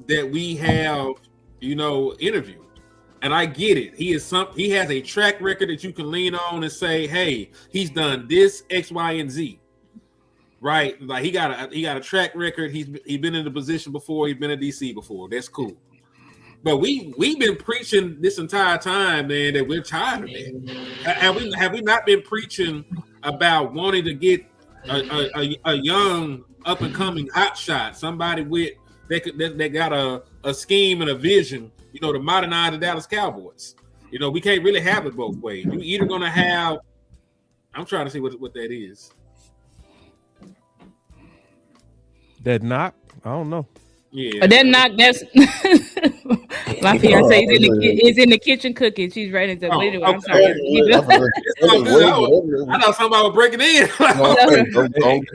that we have, interviewed. And I get it. He has a track record that you can lean on and say, hey, he's done this, X, Y, and Z. Right? Like he got a track record. He's been in the position before, he's been in DC before. That's cool. But we've been preaching this entire time, man, that we're tired of it. Have we not been preaching about wanting to get a young up and coming hot shot, somebody that got a scheme and a vision, to modernize the Dallas Cowboys? We can't really have it both ways. You either gonna have, I'm trying to see what that is. That knock? I don't know. Yeah, that knock. That's my fiance is in the kitchen cooking. She's ready to. Okay. I'm sorry. I thought somebody was breaking in.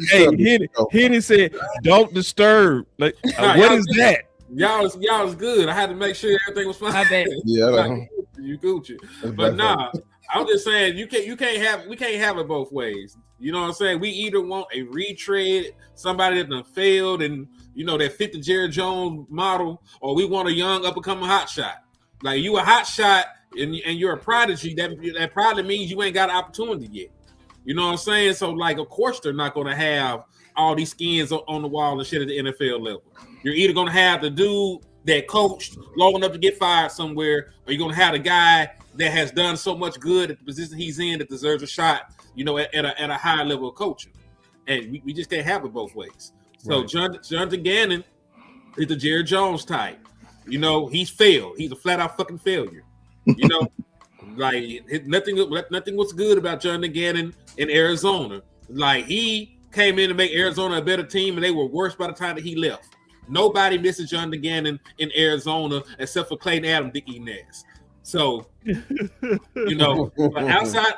Hey, Henny said, "Don't disturb." Like, what is that? Y'all was good. I had to make sure everything was fine. I bet. Yeah, you Gucci. But nah, I'm just saying we can't have it both ways. You know what I'm saying? We either want a retread, somebody that done failed and that fit the Jerry Jones model, or we want a young up and coming hot shot. Like you a hot shot and you're a prodigy, that probably means you ain't got an opportunity yet. You know what I'm saying? So like, of course they're not going to have all these skins on the wall and shit at the NFL level. You're either going to have the dude that coached long enough to get fired somewhere, or you're going to have the guy that has done so much good at the position he's in that deserves a shot, at a high level of coaching. And we just can't have it both ways. So right. Jonathan Gannon is the Jerry Jones type. He's failed. He's a flat out fucking failure. Like nothing was good about Jonathan Gannon in Arizona. Like he came in to make Arizona a better team, and they were worse by the time that he left. Nobody misses Jonathan Gannon in Arizona except for Clayton Adams, Dick Enes. So, but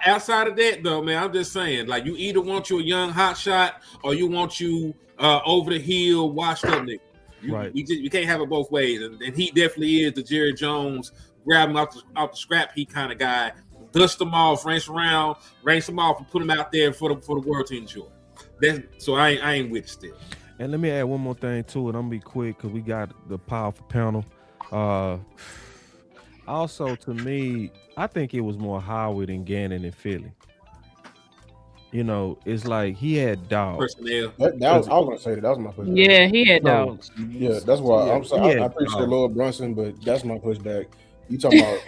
outside of that, though, man, I'm just saying, like, you either want you a young hot shot or you want you over the hill, washed up nigga. You can't have it both ways. And he definitely is the Jerry Jones, grab him off the scrap heap kind of guy, dust them off, rinse them off, and put them out there for the world to enjoy. So I ain't with it still. And let me add one more thing to it. I'm gonna be quick because we got the powerful panel. Also, to me, I think it was more Howard and Gannon in Philly. It's like he had dogs. Personnel. I was gonna say that was my pushback. Yeah, he had dogs. Yeah, that's why I'm sorry. I appreciate Lord Brunson, but that's my pushback. You talking about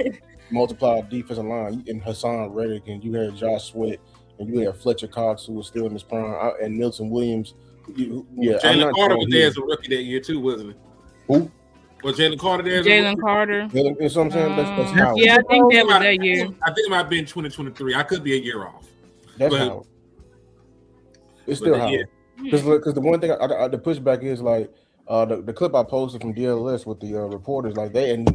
multiply defensive line and Hassan Reddick, and you had Josh Sweat, and you had Fletcher Cox, who was still in his prime, and Milton Williams. Jalen Carter was there as a rookie that year too, wasn't it? Who? Was Jalen Carter there? Jalen Carter. You know what I'm saying? That's how. Yeah, I think that was that year. I think it might have been 2023. I could be a year off. That's how. It's still how. Because the one thing the pushback is like the clip I posted from DLS with the reporters, like they and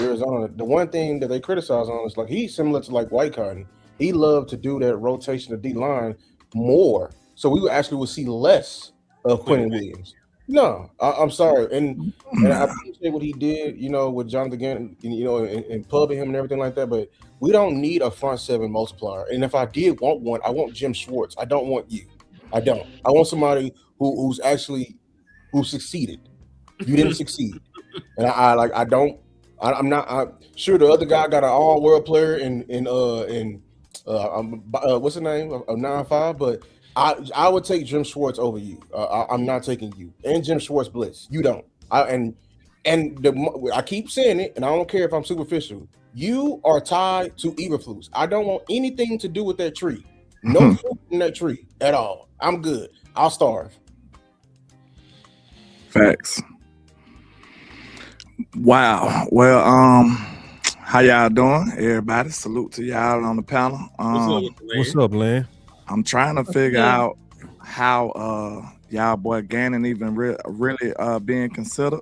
Arizona. The one thing that they criticize on is like he's similar to like White Cotton. He loved to do that rotation of D line more, so we actually would see less of Quentin Williams. No, I'm sorry, and I appreciate what he did, with Jonathan Gannon, and pubbing him and everything like that. But we don't need a front seven multiplier. And if I did want one, I want Jim Schwartz. I don't want you. I don't. I want somebody who succeeded. You didn't succeed, and I'm not sure the other guy got an all-world player in what's the name of 9-5, but. I would take Jim Schwartz over you. I'm not taking you and Jim Schwartz blitz. You don't. I keep saying it, and I don't care if I'm superficial. You are tied to Eberflus. I don't want anything to do with that tree. No fruit in that tree at all. I'm good. I'll starve. Facts. Wow. Well, how y'all doing, everybody? Salute to y'all on the panel. What's up, Len? I'm trying to figure out how y'all boy Gannon even really being considered.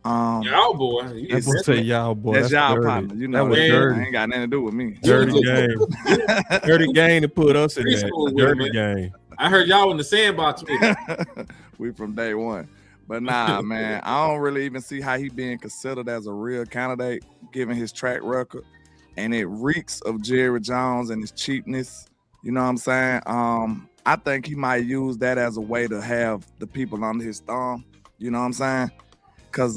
Y'all boy, that's what say y'all boy. That's y'all partner. That was dirty. Ain't got nothing to do with me. Dirty game. Dirty game to put us in that. Dirty game. I heard y'all in the sandbox with it. We from day one. But nah, man, I don't really even see how he being considered as a real candidate, given his track record. And it reeks of Jerry Jones and his cheapness. You know what I'm saying? I think he might use that as a way to have the people under his thumb. You know what I'm saying? Cause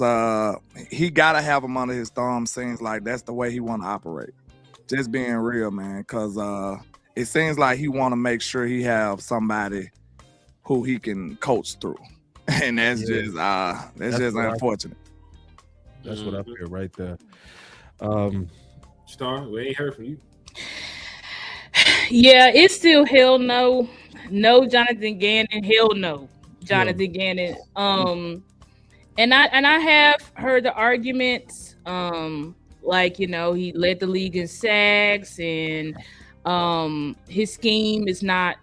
he gotta have him under his thumb. Seems like that's the way he want to operate. Just being real, man. Cause it seems like he want to make sure he have somebody who he can coach through, and that's just unfortunate. That's what I feel right there. Star, we ain't heard from you. Yeah, it's still hell no. No Jonathan Gannon, hell no. Jonathan Gannon. And I have heard the arguments, like, you know, he led the league in sacks, and his scheme is not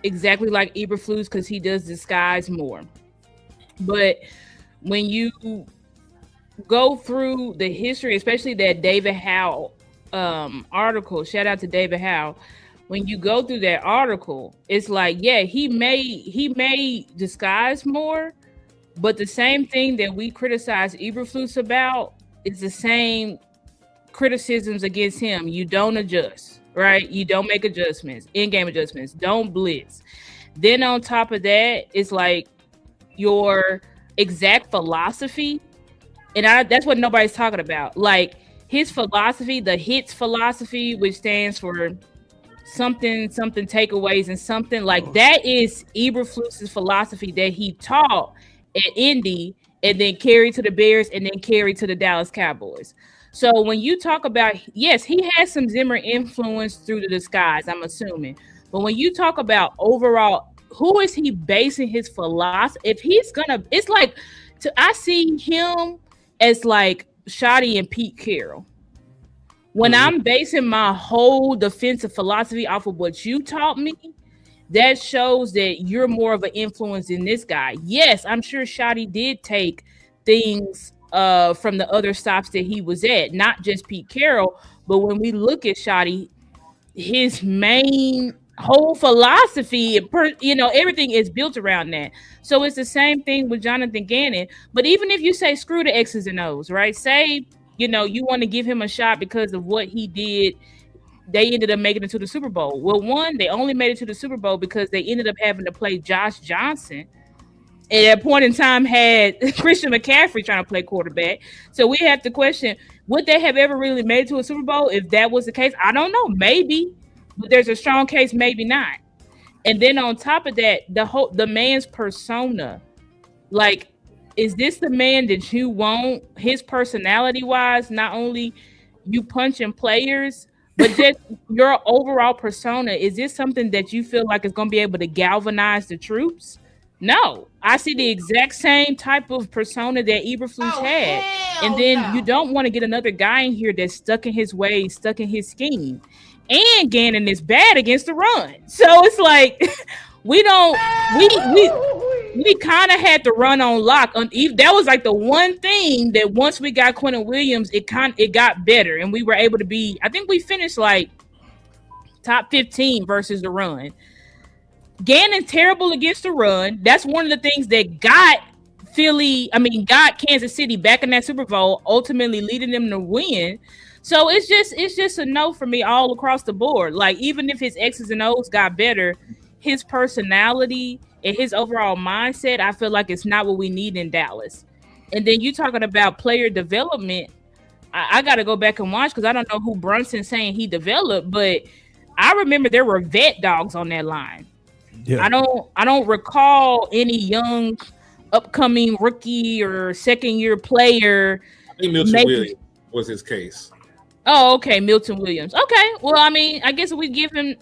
exactly like Eberflus because he does disguise more. But when you go through the history, especially that David Howe article, shout out to David Howe. When you go through that article, it's like, yeah, he may disguise more, but the same thing that we criticize Eberflus about is the same criticisms against him. You don't adjust, right? You don't make adjustments, in-game adjustments, don't blitz. Then on top of that, it's like your exact philosophy, and that's what nobody's talking about. Like his philosophy, the HITS philosophy, which stands for something takeaways and something like that, is Eberflus's philosophy that he taught at Indy and then carried to the Bears and then carried to the Dallas Cowboys. So when you talk about, yes, he has some Zimmer influence through the disguise, I'm assuming. But when you talk about overall, who is he basing his philosophy? If he's gonna, it's like, I see him as like Shoddy and Pete Carroll. When I'm basing my whole defensive philosophy off of what you taught me, that shows that you're more of an influence than this guy. Yes, I'm sure Shoddy did take things from the other stops that he was at, not just Pete Carroll. But when we look at Shoddy, his main whole philosophy, everything is built around that. So it's the same thing with Jonathan Gannon. But even if you say screw the X's and O's, right? Say, you want to give him a shot because of what he did. They ended up making it to the Super Bowl. Well, one, they only made it to the Super Bowl because they ended up having to play Josh Johnson. And at a point in time had Christian McCaffrey trying to play quarterback. So we have to question, would they have ever really made it to a Super Bowl if that was the case? I don't know. Maybe. But there's a strong case, maybe not. And then on top of that, the man's persona. Like, is this the man that you want? His personality-wise, not only you punching players, but just your overall persona. Is this something that you feel like is going to be able to galvanize the troops? No. I see the exact same type of persona that Eberflus had. And then you don't want to get another guy in here that's stuck in his ways, stuck in his scheme. And Gannon is bad against the run. So it's like we kind of had to run on lock. That was like the one thing that once we got Quentin Williams, it got better, and we were able to be. I think we finished like top 15 versus the run. Gannon terrible against the run. That's one of the things that got Kansas City back in that Super Bowl, ultimately leading them to win. So it's just a no for me all across the board. Like, even if his X's and O's got better, his personality and his overall mindset, I feel like it's not what we need in Dallas. And then you talking about player development. I got to go back and watch because I don't know who Brunson's saying he developed, but I remember there were vet dogs on that line. Yeah. I don't recall any young upcoming rookie or second year player. I think Milton Williams was his case. Oh, okay, Milton Williams. Okay, well, I mean, I guess we give him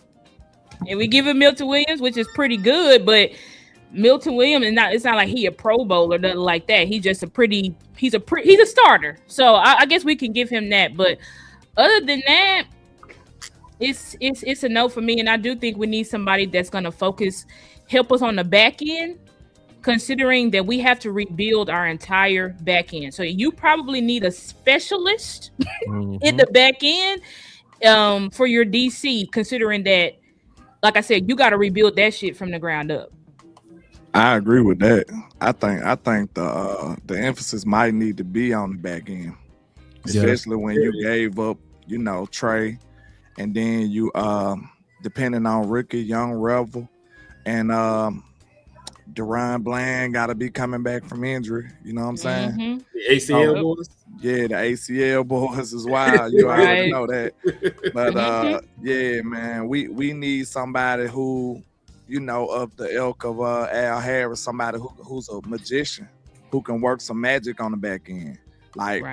Milton Williams, which is pretty good, but Milton Williams it's not like he a Pro Bowl or nothing like that. He's just he's a starter. So I guess we can give him that. But other than that, it's a no for me. And I do think we need somebody that's gonna help us on the back end, considering that we have to rebuild our entire back end. So you probably need a specialist in the back end for your DC, considering that, like I said, you got to rebuild that shit from the ground up. I agree with that. I think the emphasis might need to be on the back end, especially when you gave up, Trey, and then you depending on Ricky, Young Revel, and Deron Bland got to be coming back from injury. You know what I'm saying? Mm-hmm. The ACL boys. Yeah, the ACL boys is wild. You already know that. But yeah, man, we need somebody who, you know, of the ilk of Al Harris, somebody who's a magician, who can work some magic on the back end. Like,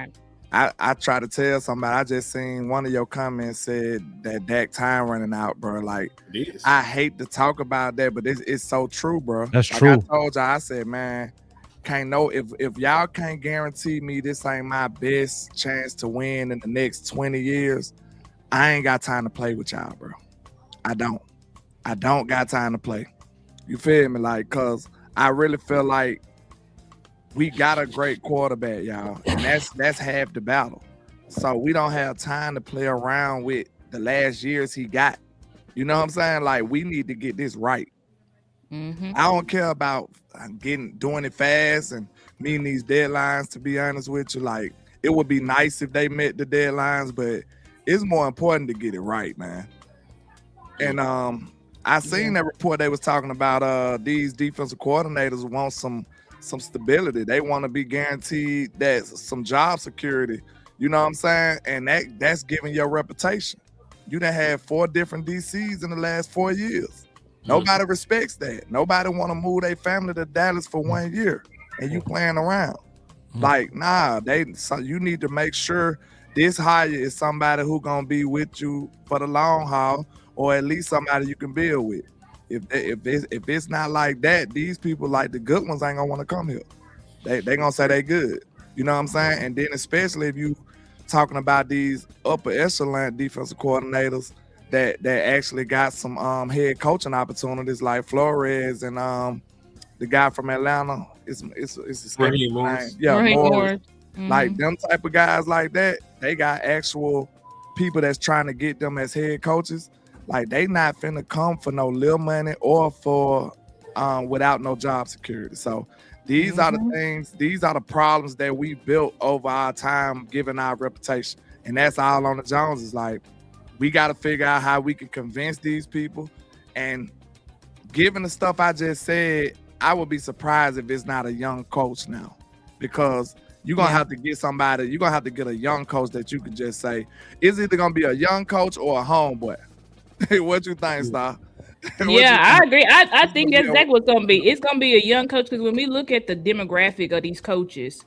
I try to tell somebody, I just seen one of your comments said that Dak time running out, bro. Like, I hate to talk about that, but it's so true, bro. That's like true. I told y'all, I said, man, can't know if y'all can't guarantee me this ain't my best chance to win in the next 20 years, I ain't got time to play with y'all, bro. I don't got time to play. You feel me? Like, cause I really feel like we got a great quarterback, y'all, and that's half the battle. So we don't have time to play around with the last years he got. You know what I'm saying? Like, we need to get this right. Mm-hmm. I don't care about doing it fast and meeting these deadlines. To be honest with you, like, it would be nice if they met the deadlines, but it's more important to get it right, man. And I seen that report they was talking about. These defensive coordinators want some stability. They want to be guaranteed that some job security. You know what I'm saying? And that's giving your reputation. You done had 4 different DCs in the last 4 years. Nobody respects that. Nobody want to move their family to Dallas for 1 year, and you playing around. Like, nah, so you need to make sure this hire is somebody who gonna be with you for the long haul, or at least somebody you can build with. If it's not like that, these people, like the good ones, ain't gonna want to come here. They gonna say they good. You know what I'm saying? And then especially if you talking about these upper echelon defensive coordinators that actually got some head coaching opportunities, like Flores and the guy from Atlanta. It's Raheem Morris. Yeah, Morris. Mm-hmm. Like them type of guys like that, they got actual people that's trying to get them as head coaches. Like, they not finna come for no little money or for without no job security. So these are the things, these are the problems that we built over our time, given our reputation. And that's all on the Joneses. Like, we got to figure out how we can convince these people. And given the stuff I just said, I would be surprised if it's not a young coach now, because you're going to have to get somebody, you're going to have to get a young coach that you can just say, it's either going to be a young coach or a homeboy. What you think, Star? Yeah, I agree. I think that's exactly what's going to be. It's going to be a young coach, because when we look at the demographic of these coaches,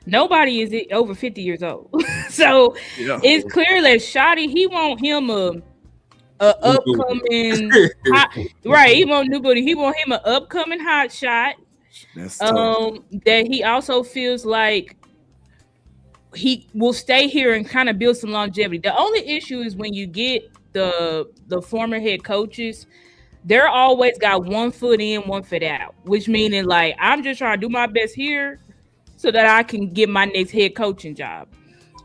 nobody is over 50 years old. So it's clear that Shotty, he want him a upcoming hot, right? He want nobody. He want him an upcoming hot shot. That he also feels like he will stay here and kind of build some longevity. The only issue is when you get the former head coaches, they're always got 1 foot in, 1 foot out, which meaning, like, I'm just trying to do my best here so that I can get my next head coaching job.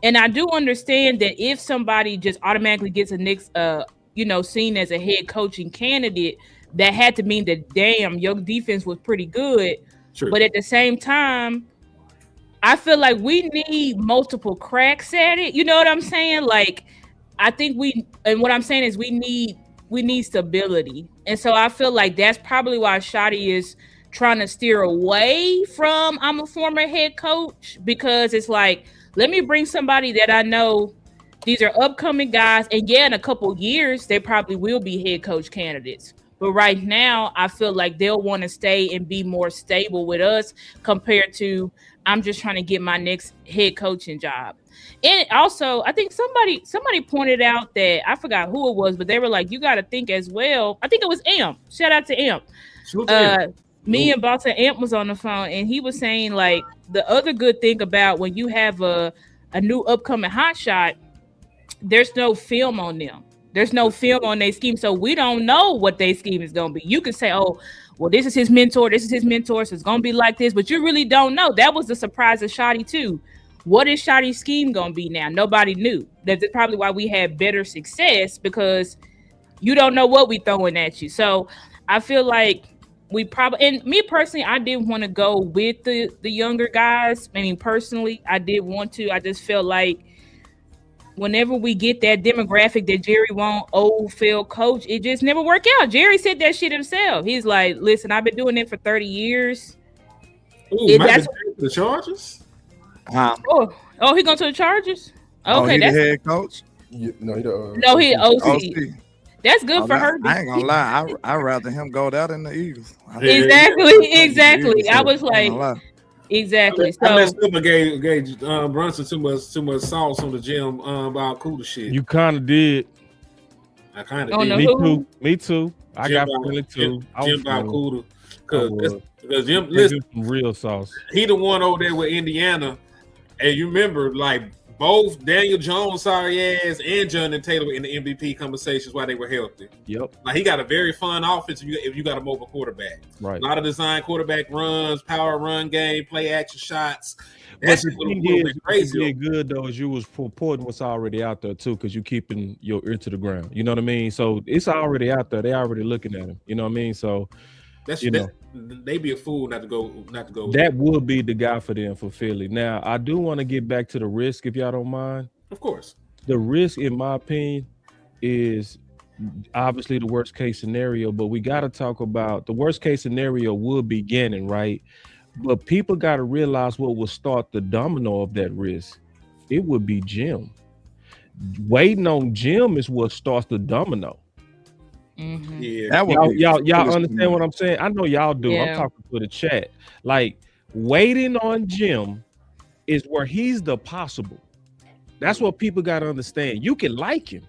And I do understand that if somebody just automatically gets a next, seen as a head coaching candidate, that had to mean that, damn, your defense was pretty good. True. But at the same time, I feel like we need multiple cracks at it. You know what I'm saying? Like, I think what I'm saying is we need stability. And so I feel like that's probably why Shotty is trying to steer away from I'm a former head coach, because it's like, let me bring somebody that I know these are upcoming guys, and in a couple years they probably will be head coach candidates. But right now I feel like they'll want to stay and be more stable with us compared to I'm just trying to get my next head coaching job. And also, I think somebody pointed out that, I forgot who it was, but they were like, you got to think as well. I think it was Amp. Shout out to Amp. Me and Boss and Amp was on the phone, and he was saying, like, the other good thing about when you have a new upcoming hotshot, there's no film on them. There's no film on their scheme, so we don't know what their scheme is going to be. You can say, oh, well, this is his mentor, so it's going to be like this, but you really don't know. That was the surprise of Shotty, too. What is Shotty's scheme going to be now? Nobody knew. That's probably why we had better success, because you don't know what we throwing at you. So I feel like we probably, and me personally, I did want to go with the younger guys. I mean, personally, I did want to. I just felt like whenever we get that demographic that Jerry want, old field coach, it just never work out. Jerry said that shit himself. He's like, listen, I've been doing it for 30 years. Ooh, that's the Chargers? Oh, he going to the Chargers? Okay, that's the head coach. Yeah, he OC. That's good for her. I ain't gonna lie. I'd rather him go down than the Eagles. Exactly. I was like, exactly. I messed up and gave Brunson too much sauce on the gym about Cuda shit. You kind of did. I kind of did. Me too. I got Philly too. Jim about Cuda because Jim, listen, some real sauce. He the one over there with Indiana, and you remember like both Daniel Jones, sorry ass, and Jonathan Taylor in the MVP conversations while they were healthy. Yep. Like he got a very fun offense if you got a mobile quarterback. Right. A lot of design quarterback runs, power run game, play action shots. That's crazy. What good though is you was reporting what's already out there too, because you keeping your ear to the ground. You know what I mean? So it's already out there. They already looking at him. You know what I mean? So they be a fool not to go. That would be the guy for them for Philly. Now I do want to get back to the risk, if y'all don't mind. Of course. The risk, in my opinion, is obviously the worst case scenario, but we got to talk about the worst case scenario would be Gannon, right? But people got to realize what will start the domino of that risk. It would be Jim. Waiting on Jim is what starts the domino. Mm-hmm. Yeah, y'all understand what I'm saying? I know y'all do. Yeah. I'm talking to the chat. Like waiting on Jim is where he's the possible. That's what people got to understand. You can like him,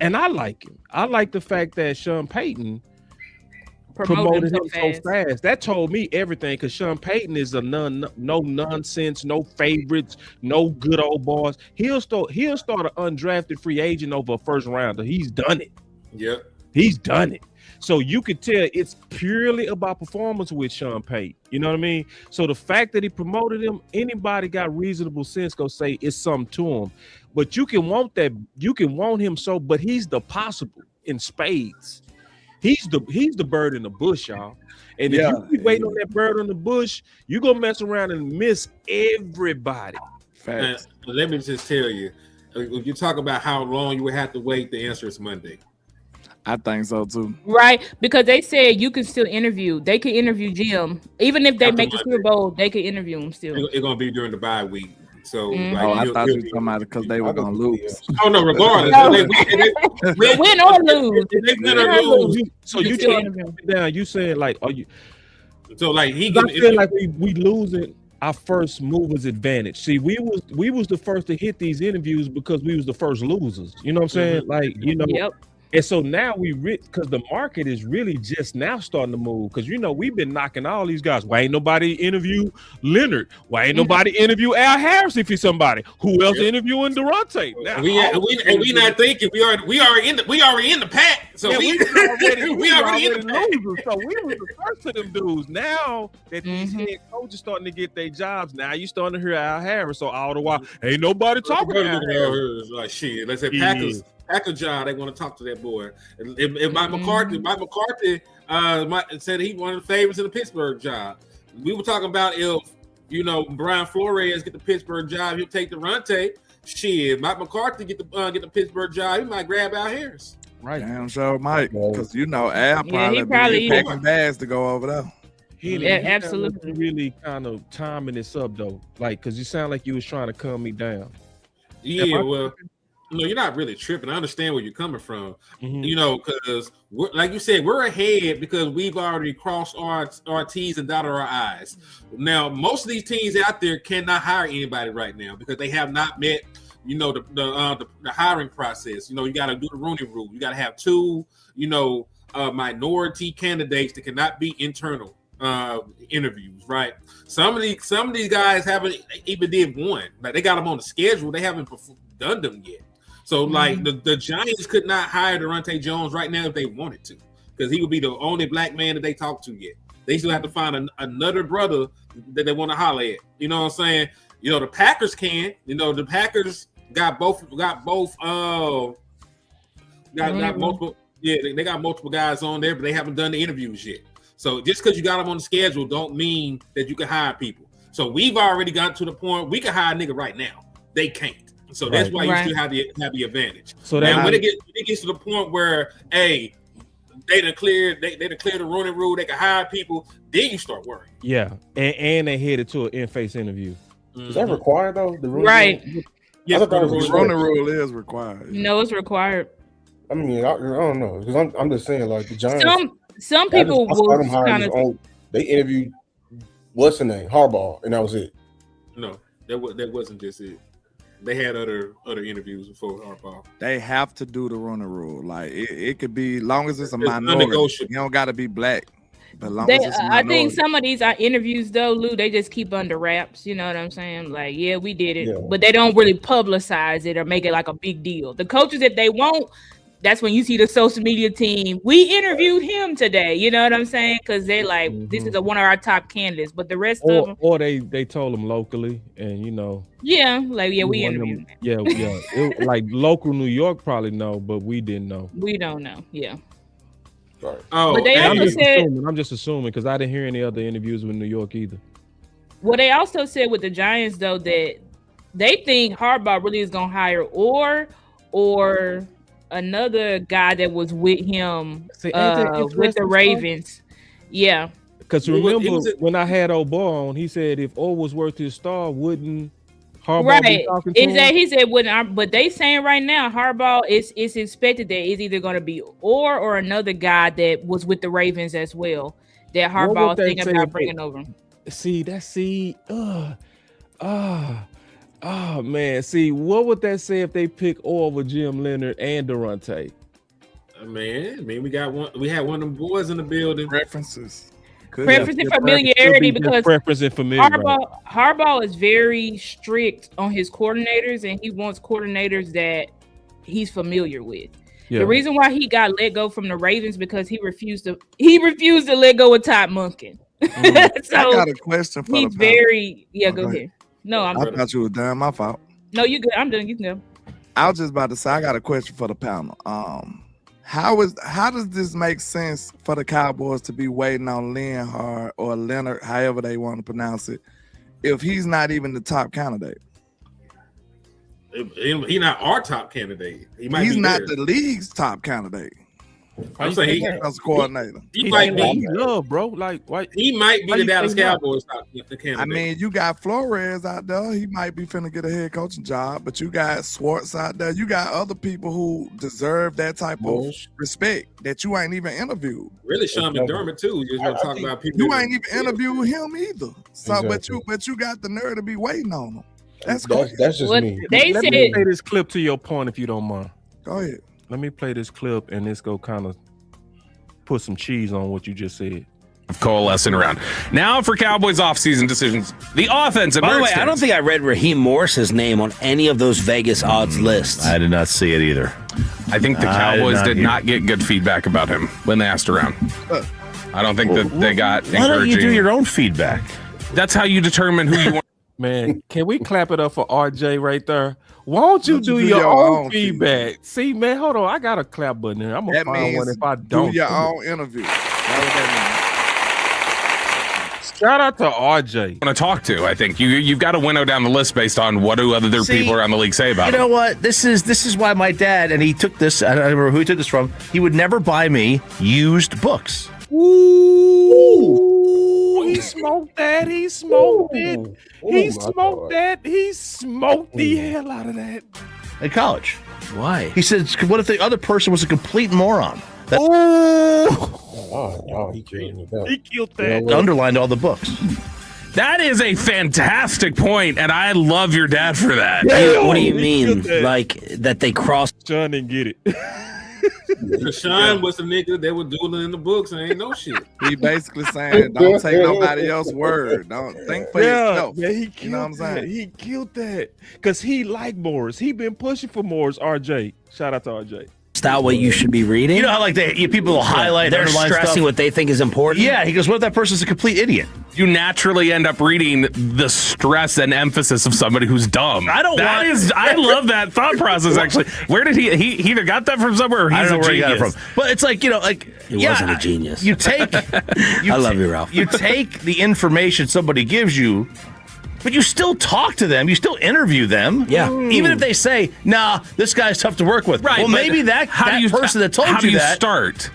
and I like him. I like the fact that Sean Payton promoted him so fast. That told me everything, because Sean Payton is a no nonsense, no favorites, no good old boss. He'll start an undrafted free agent over a first rounder. He's done it. Yep. He's done it. So you could tell it's purely about performance with Sean Payton. You know what I mean? So the fact that he promoted him, anybody got reasonable sense go say it's something to him. But you can want that. You can want him so, but he's the possible in spades. He's the bird in the bush, y'all. And if you keep waiting on that bird in the bush, you're gonna mess around and miss everybody. Facts. Let me just tell you, if you talk about how long you would have to wait, the answer is Monday. I think so too. Right, because they said you can still interview. They could interview Jim, even if they make the Super Bowl. They could interview him still. It's gonna be during the bye week. So, I thought you were talking about it because they were gonna lose. Oh no, regardless, they win or lose. They win or lose. So you down? You saying like, are you? So like I feel like we losing our first movers advantage. See, we was the first to hit these interviews because we was the first losers. You know what I'm saying? Like, you know. Yep. And so now because the market is really just now starting to move. Because, you know, we've been knocking all these guys. Why ain't nobody interview Leonard? Why ain't nobody interview Al Harris if he's somebody? Who else interviewing Durante? Now, we not thinking. We already in the pack. So we already in the pack. So we were the first of them dudes. Now that these head coaches starting to get their jobs, now you starting to hear Al Harris. So all the while, ain't nobody talking about Al Harris. Like shit. Let's say Packer job, they want to talk to that boy. If Mike McCarthy said he one of the favorites in the Pittsburgh job. We were talking about if Brian Flores get the Pittsburgh job, he'll take Durante. Shit, Mike McCarthy get the Pittsburgh job, he might grab Al Harris. Right, damn sure Mike, because Al probably packing bags to go over there. He absolutely really kind of timing this up though, like because you sound like you was trying to calm me down. Yeah, well. No, you're not really tripping. I understand where you're coming from. Because like you said, we're ahead because we've already crossed our T's and dotted our I's. Now, most of these teams out there cannot hire anybody right now because they have not met, the hiring process. You got to do the Rooney Rule. You got to have two, minority candidates that cannot be internal interviews, right? Some of these guys haven't even did one. Like they got them on the schedule. They haven't done them yet. So, like, the Giants could not hire Durante Jones right now if they wanted to, because he would be the only black man that they talk to yet. They still have to find another brother that they want to holler at. You know what I'm saying? The Packers can. The Packers got multiple. Yeah, they got multiple guys on there, but they haven't done the interviews yet. So just because you got them on the schedule, don't mean that you can hire people. So we've already gotten to the point we can hire a nigga right now. They can't. So that's why you still have the advantage. So now when it gets to the point where, hey, they declare the running rule, they can hire people, then you start worrying. Yeah, and they headed to an in-face interview. Is that required though? The right. Yes, the running rule is required. No, it's required. I mean, I don't know, because I'm just saying, like the Giants. Some people will they interviewed what's the name, Harbaugh, and that was it. No, that wasn't just it. They had other interviews before Harbaugh. They have to do the running rule. Like it could be, long as it's a minority. You don't got to be black. But long as it's a minority. I think some of these interviews though, Lou, they just keep under wraps. You know what I'm saying? Like, yeah, we did it, but they don't really publicize it or make it like a big deal. The coaches that they won't, that's when you see the social media team. We interviewed him today. You know what I'm saying? Because they like, this is one of our top candidates. But the rest of them, or they told them locally, and you know, we interviewed him. It, like local New York probably know, but we didn't know. We don't know. Yeah. Right. Oh, but they also I'm just assuming because I didn't hear any other interviews with New York either. Well, they also said with the Giants though that they think Harbaugh really is gonna hire or another guy that was with him with the Ravens. Yeah. Because remember when I had O'Bo on, he said if O was worth his star, wouldn't Harbaugh be talking to him? He said wouldn't. But they saying right now Harbaugh it's expected that it's either going to be or another guy that was with the Ravens as well that Harbaugh thinking about bringing over. Oh man, see, what would that say if they pick over Jim Leonard and Durante? Man, we got one. We had one of them boys in the building. Preference and familiarity because preference and familiarity. Harbaugh is very strict on his coordinators, and he wants coordinators that he's familiar with. Yeah. The reason why he got let go from the Ravens because he refused to let go of Todd Monken. So I got a question for he's very go ahead. No, I thought you were done. My fault. No, you good. I'm done. You can go. I was just about to say I got a question for the panel. How does this make sense for the Cowboys to be waiting on Leonhard or Leonard, however they want to pronounce it, if he's not even the top candidate? He's not our top candidate. He's not the league's top candidate. I'm saying as coordinator. He might be love, bro. Like, why? He might be the Dallas Cowboys top candidate. I mean, you got Flores out there. He might be finna get a head coaching job, but you got Swartz out there. You got other people who deserve that type of respect that you ain't even interviewed. Really, Sean McDermott too. You just talk about people. You ain't even interviewed him either. So, exactly. but you got the nerve to be waiting on him. That's just me. Let me play this clip to your point, if you don't mind. Go ahead. Let me play this clip and this go kind of put some cheese on what you just said. Coalescing around. Now for Cowboys offseason decisions. The offense. By the way, I don't think I read Raheem Morris's name on any of those Vegas odds lists. I did not see it either. I think the Cowboys did not get good feedback about him when they asked around. I don't think that they got encouraging. Why don't you do your own feedback? That's how you determine who you want. Man, can we clap it up for RJ right there? Why don't you do your own feedback? See, man, hold on. I got a clap button here. I'm going to find one if I don't. Do your own interview. Shout out to RJ. Want to talk to? I think you've got to winnow down the list based on what do other people around the league say about it. You know what? This is why my dad, and he took this. I don't remember who he took this from. He would never buy me used books. Ooh. He smoked that. He smoked it. He smoked that. He smoked the hell out of that. In college. Why? He said, what if the other person was a complete moron? He killed He killed that. Underlined all the books. That is a fantastic point, and I love your dad for that. What do you mean? Like that they crossed? Sean didn't get it. Sean was the nigga that was doing in the books and ain't no shit. He basically saying, don't take nobody else's word. Don't think for yourself. Yeah, he killed what I'm saying? He killed that. Because he liked Morris. He been pushing for Morris, RJ. Shout out to RJ. Is that what you should be reading? You know how like people will highlight, they're stressing stuff? what they think is important? Yeah, he goes, what if that person's a complete idiot? You naturally end up reading the stress and emphasis of somebody who's dumb. I love that thought process, actually. Where did he either got that from somewhere or he's I don't know where genius. he got it from. But it's like, he wasn't a genius. You take I love you, Ralph. You take the information somebody gives you But you still talk to them. You still interview them. Yeah. Even if they say, nah, this guy's tough to work with. Right. Well, maybe that person that told you that. How do you start?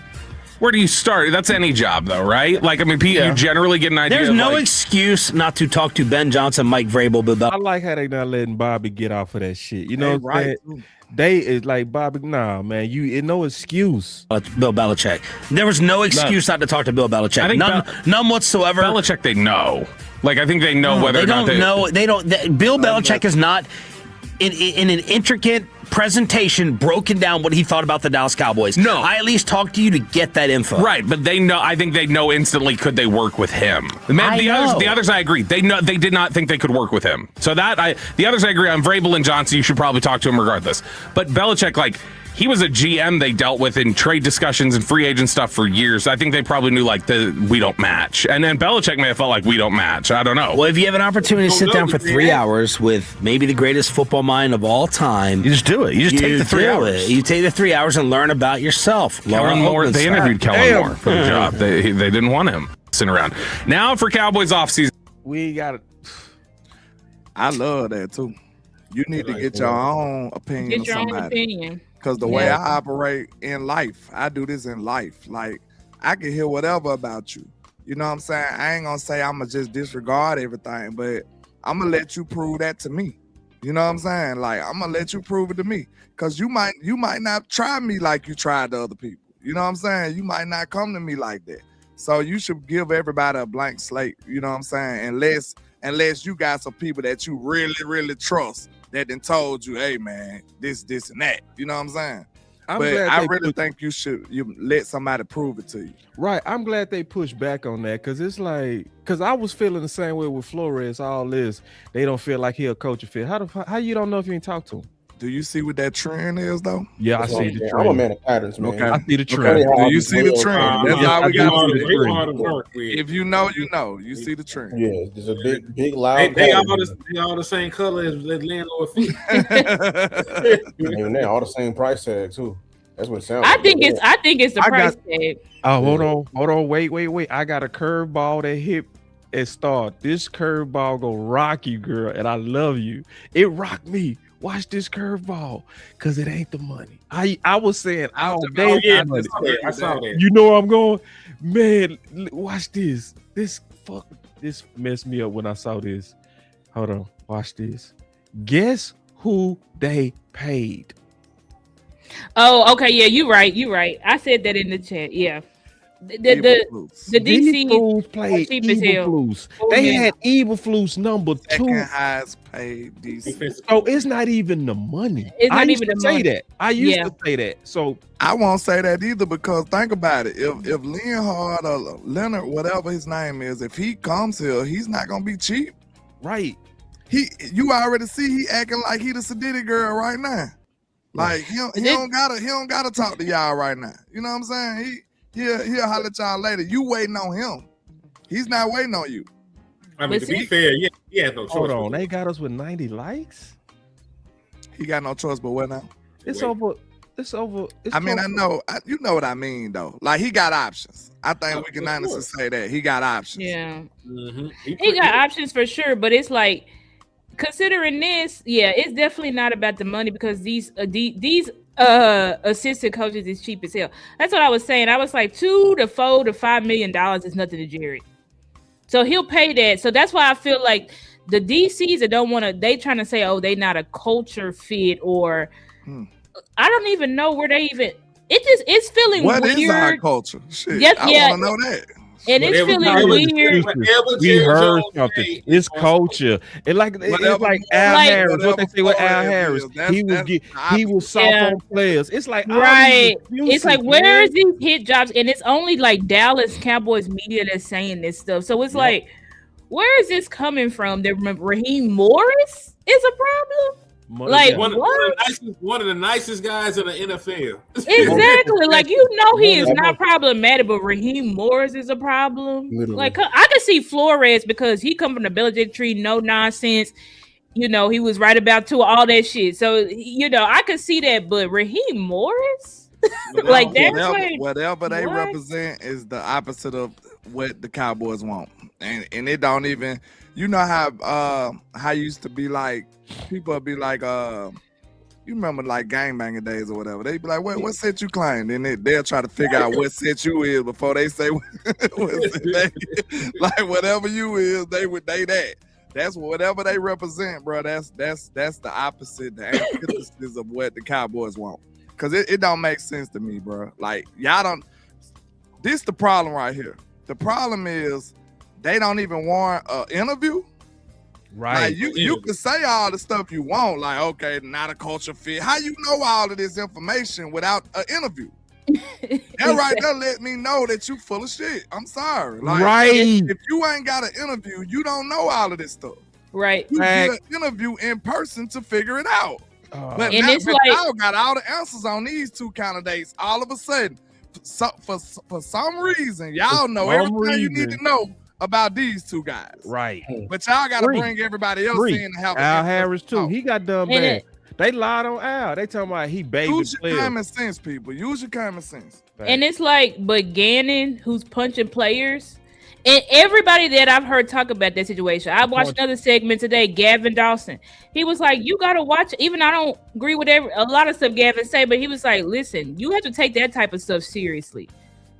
Where do you start? That's any job, though, right? Like, I mean, you generally get an idea. There's no excuse not to talk to Ben Johnson, Mike Vrabel, Bill Belichick. I like how they not letting Bobby get off of that shit. You know what I'm saying? They is like, Bobby, nah, man, no excuse. Bill Belichick. There was no excuse not to talk to Bill Belichick. I think none whatsoever. Belichick, they know. Like, I think they know whether or not they know. They don't. Bill Belichick is not in an intricate presentation broken down what he thought about the Dallas Cowboys. No. I at least talked to you to get that info. Right, but they know. I think they know instantly. Could they work with him? The others, I agree. They know. They did not think they could work with him. So the others, I agree on. Vrabel and Johnson, you should probably talk to him regardless. But Belichick, like, he was a GM they dealt with in trade discussions and free agent stuff for years. I think they probably knew, like, we don't match. And then Belichick may have felt like we don't match. I don't know. Well, if you have an opportunity to sit down for 3 hours with maybe the greatest football mind of all time, you just do it. You just take the 3 hours. You take the 3 hours and learn about yourself. Kellen Moore, they interviewed Kellen Moore for the job. They didn't want him sitting around. Now for Cowboys offseason. We got it. I love that, too. You need to get your own opinion. Get your own opinion. Because the way I operate in life, I do this in life. Like, I can hear whatever about you. You know what I'm saying? I ain't going to say I'm going to just disregard everything, but I'm going to let you prove that to me. You know what I'm saying? Like, I'm going to let you prove it to me. Because you might not try me like you tried to other people. You know what I'm saying? You might not come to me like that. So you should give everybody a blank slate. You know what I'm saying? Unless you got some people that you really, really trust that then told you, hey, man, this, and that. You know what I'm saying? But I really think you let somebody prove it to you. Right. I'm glad they pushed back on that because it's like, because I was feeling the same way with Flores, all this. They don't feel like he'll coach a fit. How you don't know if you ain't talk to him? Do you see what that trend is, though? Yeah, I see the trend. I'm a man of patterns, man. Okay. I see the trend. Okay. Do you see the trend? That's all we got to work with. If you know, you know. You see the trend. Yeah, there's a big, loud. They all the same color as landlord feet. And they're all the same price tag too. That's what it sounds like. I think it's the price tag. Oh, hold on, wait. I got a curveball that hit at start. This curveball go rock you, girl, and I love you. It rocked me. Watch this curveball, cause it ain't the money. I was saying all day. I saw that. You know where I'm going, man. Watch this. This messed me up when I saw this. Hold on, watch this. Guess who they paid? Oh, okay, yeah, you right. I said that in the chat. Yeah. The DC Fools played Evil Flus. They had Evil Flus number 2. Second highest paid DC. So it's not even the money. I used to say that. I used to say that. So I won't say that either because think about it. If Leonhard or Leonard, whatever his name is, if he comes here, he's not gonna be cheap. Right. You already see he acting like he the Sadiddy girl right now. Like he don't gotta talk to y'all right now. You know what I'm saying? He'll holler at y'all later. You waiting on him. He's not waiting on you. I mean, to be fair, he has no choice. Hold on, they got us with 90 likes. He got no choice but what now? It's over. I mean, I know. You know what I mean, though. Like, he got options. I think we can honestly say that. He got options. Yeah. Mm-hmm. He got options for sure, but it's like, considering this, yeah, it's definitely not about the money because these assistant coaches is cheap as hell. That's what I was saying. I was like, $2 to $4 to $5 million is nothing to Jerry. So he'll pay that. So that's why I feel like the DCs that don't want to, they trying to say, oh, they not a culture fit or I don't even know where they even. It's feeling what weird. What is our culture? Shit, yes, I want to know that. And it's feeling weird. We heard something. It's culture. It's like Al Harris. What they say with Al Harris? He was soft on players. It's like right. It's like where is these hit jobs? And it's only like Dallas Cowboys media that's saying this stuff. So it's like, where is this coming from? That Raheem Morris is a problem. Like one of the nicest guys in the NFL. Exactly. Like he is not problematic, but Raheem Morris is a problem. Literally. Like I can see Flores because he come from the Belichick tree, no nonsense. He was right about all that shit. So I could see that, but Raheem Morris, like that's whatever they represent is the opposite of what the Cowboys want, and it don't even. You know how used to be like people be like you remember like gangbanging days or whatever. They be like, what set you claim? Then they'll try to figure out what set you is before they say like whatever you is, they that. That's whatever they represent, bro. That's the opposite, the antithesis of what the Cowboys want. Cause it don't make sense to me, bro. Like y'all don't. This the problem right here. The problem is they don't even want an interview. Right. Like you can say all the stuff you want, like, okay, not a culture fit. How you know all of this information without an interview? That right there let me know that you full of shit. I'm sorry. Like, right. If you ain't got an interview, you don't know all of this stuff. Right. You get an interview in person to figure it out. But and now, it's like y'all got all the answers on these two candidates. All of a sudden, for some reason, y'all know everything you need to know about these two guys. Right. But y'all got to bring everybody else in to help. Al Harris too. He got done bad. They lied on Al. They talking about he baby. Use your common sense, people. Use your common sense. And it's like, but Gannon, who's punching players, and everybody that I've heard talk about that situation. I watched another segment today, Gavin Dawson. He was like, you got to watch it. Even I don't agree with a lot of stuff Gavin say, but he was like, listen, you have to take that type of stuff seriously.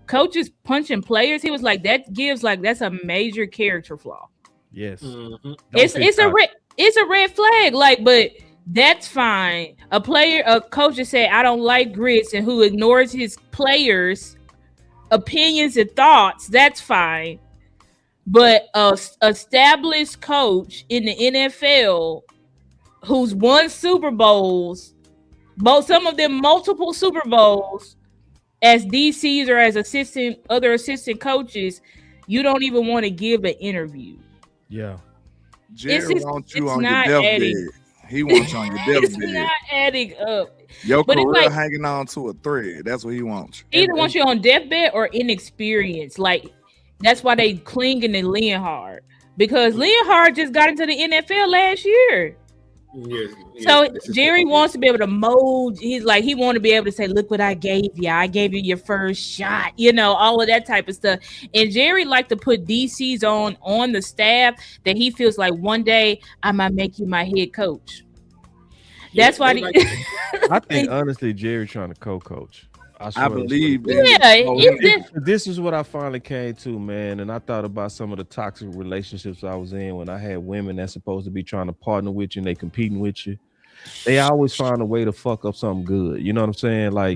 Coaches punching players, he was like, that's a major character flaw. Yes. Mm-hmm. It's a red flag. Like, but that's fine. A coach that say, I don't like grits and who ignores his players' opinions and thoughts, that's fine. But a established coach in the NFL who's won Super Bowls, some of them multiple Super Bowls, as DCs or as other assistant coaches, you don't even want to give an interview. Yeah. Jerry wants you on your deathbed. He wants you on your deathbed. It's not adding up. Your career hanging on to a thread. That's what he wants. He either wants you on deathbed or inexperienced. Like, that's why they clinging to Leonhard. Because Leonhard just got into the NFL last year. Yes, so Jerry wants to be able to mold. He's like, he want to be able to say, look what I gave you. I gave you your first shot, all of that type of stuff. And Jerry like to put DCs on the staff that he feels like one day I might make you my head coach. That's why I think honestly Jerry trying to co-coach. I believe this is what I finally came to, man. And I thought about some of the toxic relationships I was in when I had women that's supposed to be trying to partner with you and they competing with you. They always find a way to fuck up something good. You know what I'm saying? Like,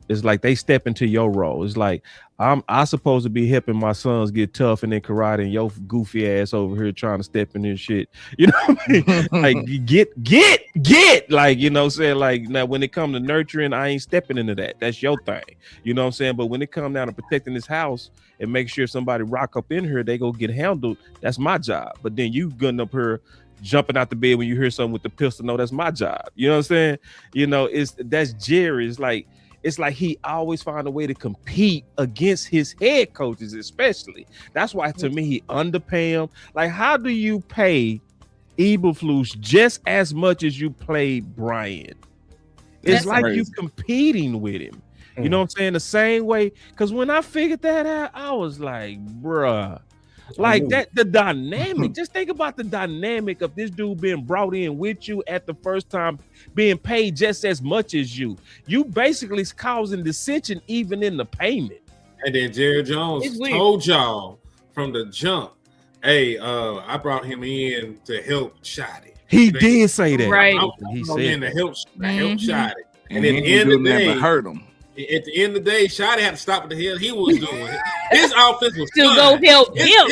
it's like they step into your role. It's like I supposed to be helping my sons get tough and then karate, and your goofy ass over here trying to step in this shit. You know what I mean? Like get like, you know what I'm saying? Like, now when it comes to nurturing, I ain't stepping into that. That's your thing. You know what I'm saying? But when it comes down to protecting this house and make sure somebody rock up in here, they go get handled. That's my job. But then you gunning up here jumping out the bed when you hear something with the pistol. No, that's my job. You know what I'm saying? That's Jerry. It's like he always find a way to compete against his head coaches, especially. That's why to me he underpay him. Like, how do you pay Eberflus just as much as you pay Brian? It's like you competing with him. You know what I'm saying? The same way. Because when I figured that out, I was like, bruh. Like that, the dynamic. Just think about the dynamic of this dude being brought in with you at the first time, being paid just as much as you. You basically causing dissension even in the payment. And then Jerry Jones told y'all from the jump, hey, I brought him in to help Shotty. He did say that. Right. He said to help Shotty. And at the end of the day, hurt him. At the end of the day, Shotty had to stop what the hell he was doing. His offense was to go help him.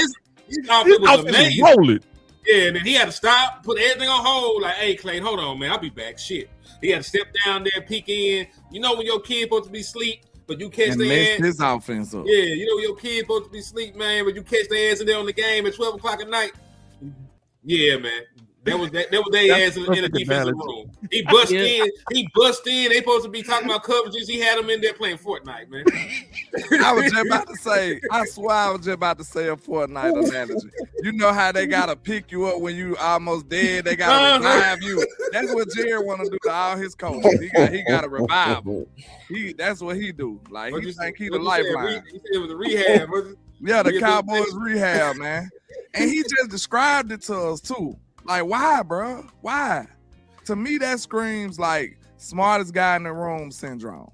His offense was amazing. Rolling. Yeah, and then he had to stop, put everything on hold. Like, hey, Clay, hold on, man, I'll be back. Shit. He had to step down there, peek in. You know when your kid supposed to be asleep, but you catch their ass. His offense up. Yeah, you know your kid supposed to be asleep, man, but you catch their ass in there on the game at 12 o'clock at night. Yeah, man. That was their ass in the defensive room. He bust in. They supposed to be talking about coverages. He had them in there playing Fortnite, man. I was just about to say, I swear I was just about to say a Fortnite analogy. You know how they gotta pick you up when you almost dead? They gotta revive you. That's what Jerry want to do to all his coaches. He got to revive them. That's what he do. Like, he think he the lifeline. He said it was a rehab. Yeah, the Cowboys rehab, man. And he just described it to us too. Like, why, bro? Why? To me, that screams like smartest guy in the room syndrome.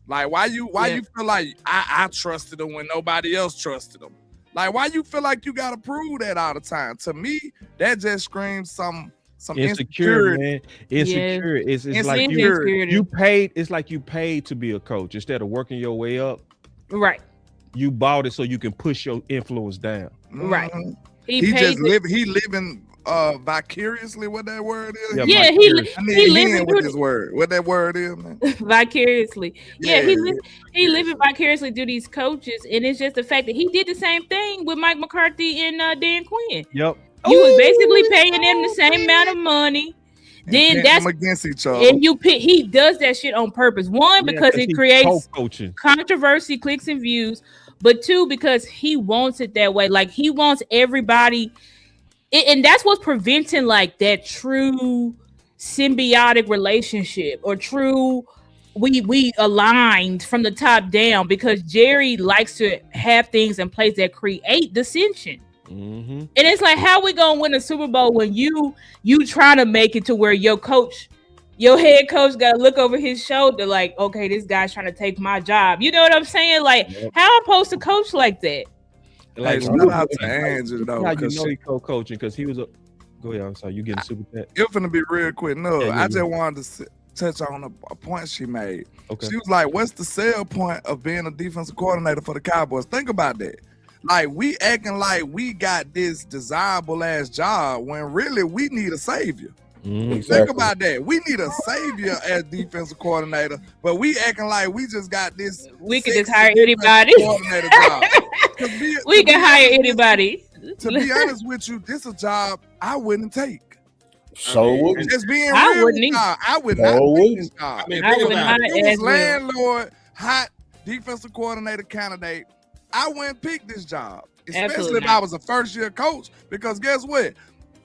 Like, why you feel like I trusted him when nobody else trusted him? Like, why you feel like you gotta prove that all the time? To me, that just screams some insecurity, man. Insecure. Yeah. It's like you paid. It's like you paid to be a coach instead of working your way up. Right. You bought it so you can push your influence down. Right. He living vicariously. What that word is? Yeah, he living with his word. What that word is, man? Vicariously. Yeah, he living vicariously through these coaches, and it's just the fact that he did the same thing with Mike McCarthy and Dan Quinn. Yep. You was basically paying them the same amount of money. Then that's against each other. And he does that shit on purpose. One, because it creates controversy, clicks, and views. But two, because he wants it that way. Like, he wants everybody, and that's what's preventing like that true symbiotic relationship or true we aligned from the top down, because Jerry likes to have things in place that create dissension. Mm-hmm. And it's like, how we gonna win a Super Bowl when you trying to make it to where your head coach gotta look over his shoulder like, okay, this guy's trying to take my job. You know what I'm saying? Like, how I'm supposed to coach like that? Like, shout out to Andrew though. How you know he co-coaching because he was a. Go ahead. I'm sorry. You getting super chat? You're finna be real quick. No, I just wanted to touch on a point she made. Okay. She was like, "What's the sell point of being a defensive coordinator for the Cowboys?" Think about that. Like, we acting like we got this desirable ass job when really we need a savior. Exactly. Think about that. We need a savior as defensive coordinator, but we acting like we just got this. We can just hire anybody. We can hire anybody. To be honest with you, this is a job I wouldn't take. So would just being I real, wouldn't. I would not take this job. I would not. It was landlord, hot defensive coordinator candidate. I wouldn't pick this job, especially if I was a first-year coach, because guess what?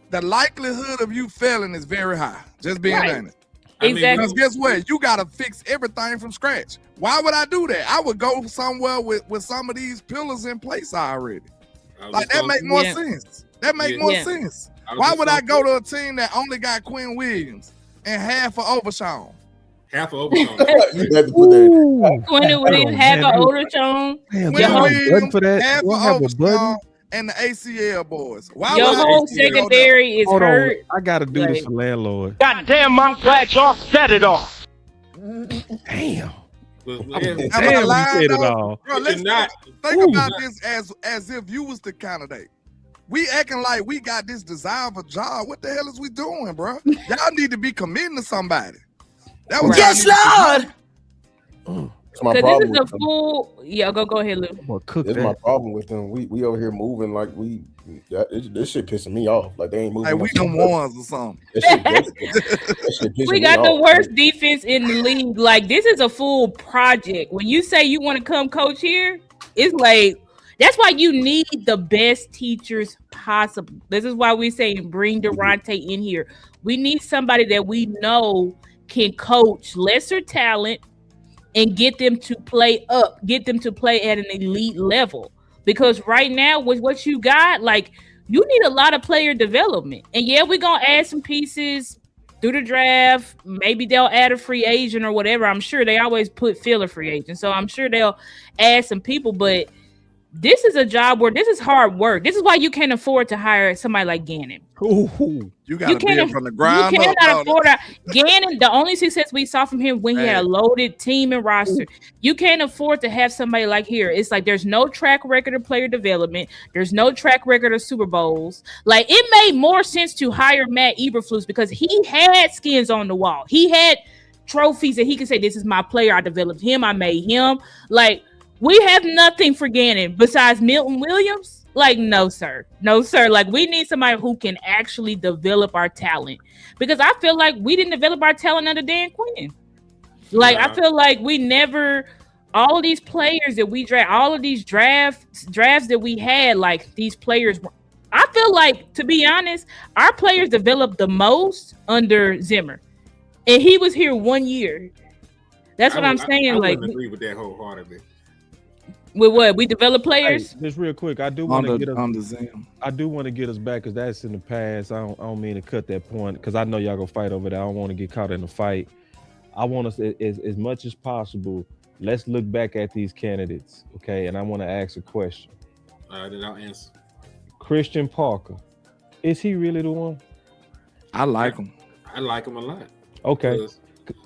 The likelihood of you failing is very high. Just being honest. Exactly. Because guess what? You got to fix everything from scratch. Why would I do that? I would go somewhere with some of these pillars in place already. Like, that make more sense. That make more sense. Why would I go to a team that only got Quinn Williams and half of Overshawn? Half of Overshawn. Quinn Williams, half of Overshawn. Quinn Williams, half of Overshawn, and the ACL boys. Why your whole secondary is hurt. I gotta do this for landlord. Goddamn, Monk Flash off, set it off. Damn. You said it all. Bro, let's think about this as if you was the candidate. We acting like we got this desirable job. What the hell is we doing, bro? Y'all need to be committing to somebody. That was yes, Lord. Because this is a full. Yeah, go ahead, Lou. That's my problem with them. We over here moving like this shit pissing me off. Like, they ain't moving. Like we them ones or something. That shit we got the worst defense in the league. Like, this is a full project. When you say you want to come coach here, it's like, that's why you need the best teachers possible. This is why we saying bring Durante in here. We need somebody that we know can coach lesser talent and get them to play up, get them to play at an elite level. Because right now, with what you got, like, you need a lot of player development. And yeah, we're going to add some pieces through the draft. Maybe they'll add a free agent or whatever. I'm sure they always put filler free agent. So I'm sure they'll add some people. But this is a job where this is hard work. This is why you can't afford to hire somebody like Gannon. Ooh. You got to build from the ground up. You cannot afford Gannon. The only success we saw from him when he had a loaded team and roster. You can't afford to have somebody like here. It's like there's no track record of player development. There's no track record of Super Bowls. Like, it made more sense to hire Matt Eberflus because he had skins on the wall. He had trophies that he could say, this is my player. I developed him. I made him. Like, we have nothing for Gannon besides Milton Williams. Like, no, sir. No, sir. Like, we need somebody who can actually develop our talent. Because I feel like we didn't develop our talent under Dan Quinn. Like, I feel like we never, all of these players that we draft, all of these drafts that we had, like, these players, I feel like, to be honest, our players developed the most under Zimmer. And he was here 1 year. That's what I'm saying. I like, wouldn't agree with that wholeheartedly. With what? We develop players? Hey, just real quick, I do want to get us on the Zoom. I do want to get us back because that's in the past. I don't mean to cut that point because I know y'all gonna fight over that. I don't want to get caught in a fight. I want us as much as possible. Let's look back at these candidates, okay? And I want to ask a question. All right, then I'll answer. Christian Parker, is he really the one? I like him. I like him a lot. Okay.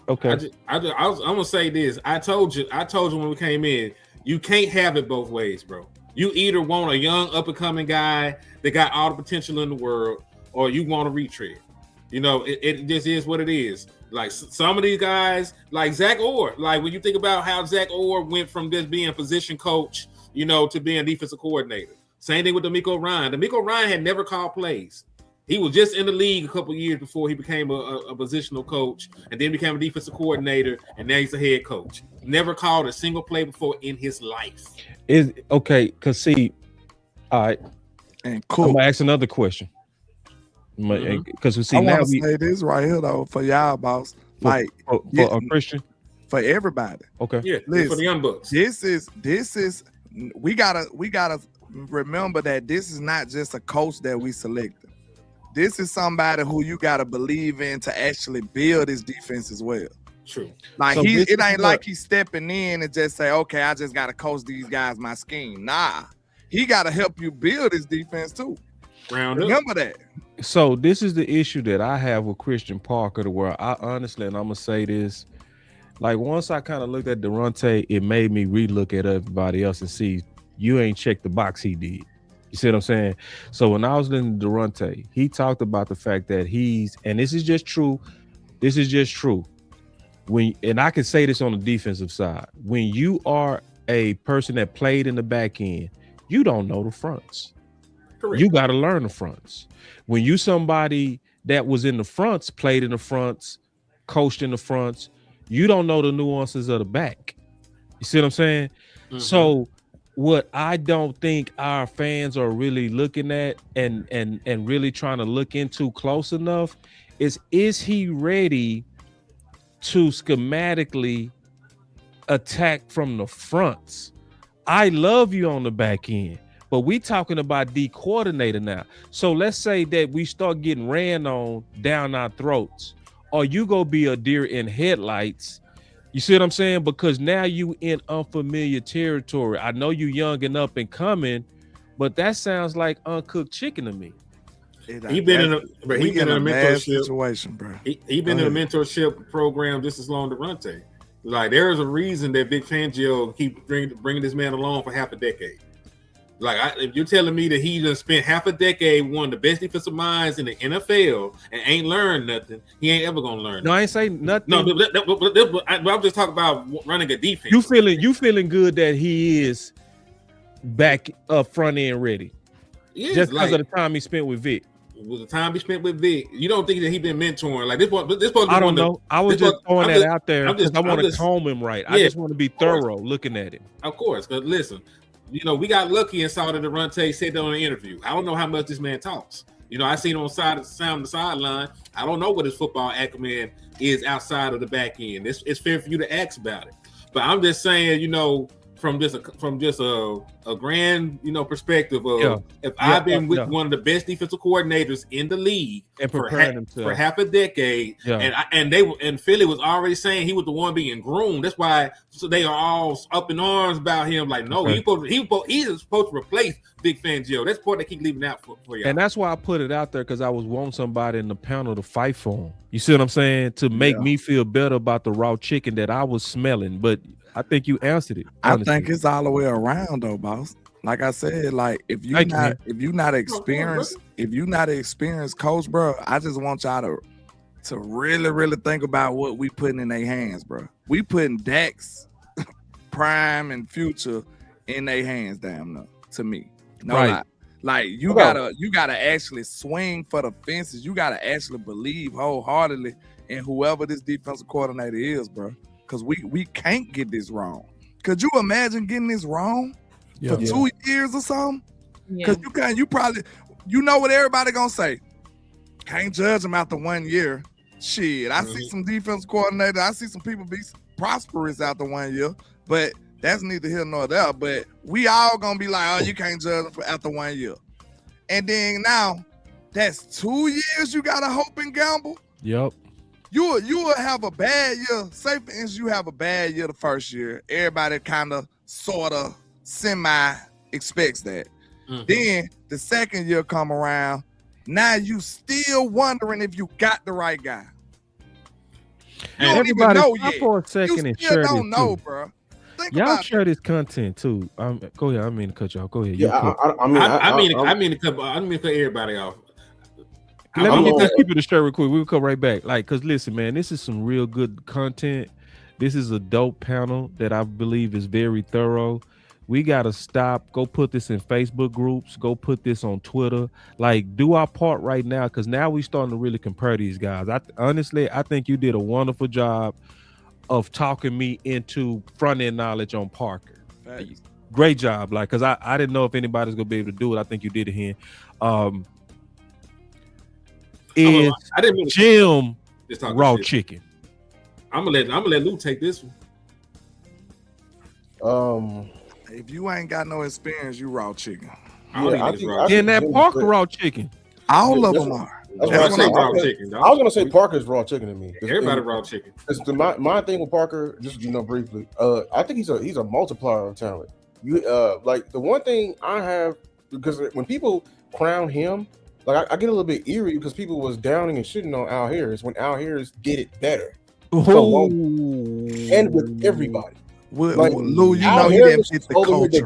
Okay. I'm gonna say this. I told you when we came in, you can't have it both ways, bro. You either want a young up and coming guy that got all the potential in the world, or you want a retread. You know, it just is what it is. Like some of these guys, like Zach Orr, like when you think about how Zach Orr went from just being a position coach, you know, to being defensive coordinator. Same thing with D'Amico Ryan. D'Amico Ryan had never called plays. He was just in the league a couple years before he became a positional coach, and then became a defensive coordinator, and now he's a head coach. Never called a single play before in his life. Is okay, because see, all right. And cool. I'm gonna ask another question. Because we see I now we say this right here though for y'all, boss. Like for a Christian, for everybody. Okay, yeah. Listen, for the young bucks. This is we gotta remember that this is not just a coach that we selected. This is somebody who you gotta believe in to actually build his defense as well. True. Like so it ain't like he's stepping in and just say, okay, I just gotta coach these guys my scheme. Nah, he gotta help you build his defense too. Remember that. So this is the issue that I have with Christian Parker, to where I honestly, and I'm gonna say this, like once I kind of looked at Durante, it made me relook at everybody else and see you ain't checked the box he did. You see what I'm saying? So when I was listening to Durante, he talked about the fact that and this is just true. This is just true. And I can say this on the defensive side, when you are a person that played in the back end, you don't know the fronts. Correct. You got to learn the fronts. When you somebody that was in the fronts, played in the fronts, coached in the fronts, you don't know the nuances of the back. You see what I'm saying? Mm-hmm. So what I don't think our fans are really looking at and really trying to look into close enough is he ready to schematically attack from the fronts? I love you on the back end, but we talking about D coordinator now. So let's say that we start getting ran on down our throats, or you go be a deer in headlights. You see what I'm saying? Because now you in unfamiliar territory. I know you young and up and coming, but that sounds like uncooked chicken to me. He been in a mentorship situation, bro. He been in a mentorship program just as long as Durante. Like there is a reason that Vic Fangio keep bringing this man along for half a decade. Like if you're telling me that he just spent half a decade one of the best defensive minds in the NFL and ain't learned nothing, he ain't ever gonna learn. No, I ain't saying nothing. No, but I'm just talking about running a defense. You feeling good that he is back up front end ready? Yeah, just because of the time he spent with Vic. With the time he spent with Vic, you don't think that he been mentoring like this? I don't know. I was just throwing that out there because I want to comb him right. Yeah, I just want to be thorough looking at him. Of course, because listen, you know, we got lucky and saw that Durante said that on an interview. I don't know how much this man talks. You know, I seen him on the sideline. I don't know what his football acumen is outside of the back end. It's fair for you to ask about it. But I'm just saying, you know, from just a grand, you know, perspective of if I've been with one of the best defensive coordinators in the league and for half a decade, and Philly was already saying he was the one being groomed. That's why they are all up in arms about him. Like, no, he's supposed to replace Vic Fangio. That's the part they keep leaving out for you. And that's why I put it out there, because I was wanting somebody in the panel to fight for him. You see what I'm saying? To make me feel better about the raw chicken that I was smelling, but I think you answered it. Honestly. I think it's all the way around though, boss. Like I said, like if you're not experienced coach, bro, I just want y'all to really think about what we putting in their hands, bro. We putting Dax, Prime, and Future in their hands, damn no, to me. No lie. Like you gotta actually swing for the fences. You gotta actually believe wholeheartedly in whoever this defensive coordinator is, bro. Because we can't get this wrong. Could you imagine getting this wrong for 2 years or something? Because you probably know what everybody gonna say. Can't judge them after 1 year. Shit, I see some defense coordinators. I see some people be prosperous after 1 year, but That's neither here nor there. But we all gonna be like, oh, you can't judge him after 1 year. And then now, that's 2 years you gotta hope and gamble. Yep. You will have a bad year. Say for instance, you have a bad year the first year. Everybody kind of, sort of, semi expects that. Mm-hmm. Then the second year come around. Now you still wondering if you got the right guy. You don't even know yet. For a second you and still share don't this know, too. bro. Y'all share this content too. Go ahead. I mean to cut y'all. Go ahead. Yeah, I mean to cut everybody off. Let me get these people to share real quick. We'll come right back. Like, cause listen, man, this is some real good content. This is a dope panel that I believe is very thorough. We gotta stop. Go put this in Facebook groups. Go put this on Twitter. Like, do our part right now, because now we starting to really compare these guys. Honestly, I think you did a wonderful job of talking me into front end knowledge on Parker. Thanks. Great job, like, because I didn't know if anybody's gonna be able to do it. I think you did it here. Is Jim raw chicken? I'm gonna let Lou take this one. If you ain't got no experience, you raw chicken. And that Parker raw chicken. All of them are. That's what raw chicken. I was gonna say Parker's raw chicken to me. Everybody raw chicken. My thing with Parker, just briefly, I think he's a multiplier of talent. You like the one thing I have, because when people crown him, like I get a little bit eerie because people was downing and shitting on Al Harris when Al Harris did it better. So, and with everybody. Like Lou, you know he didn't fit the culture.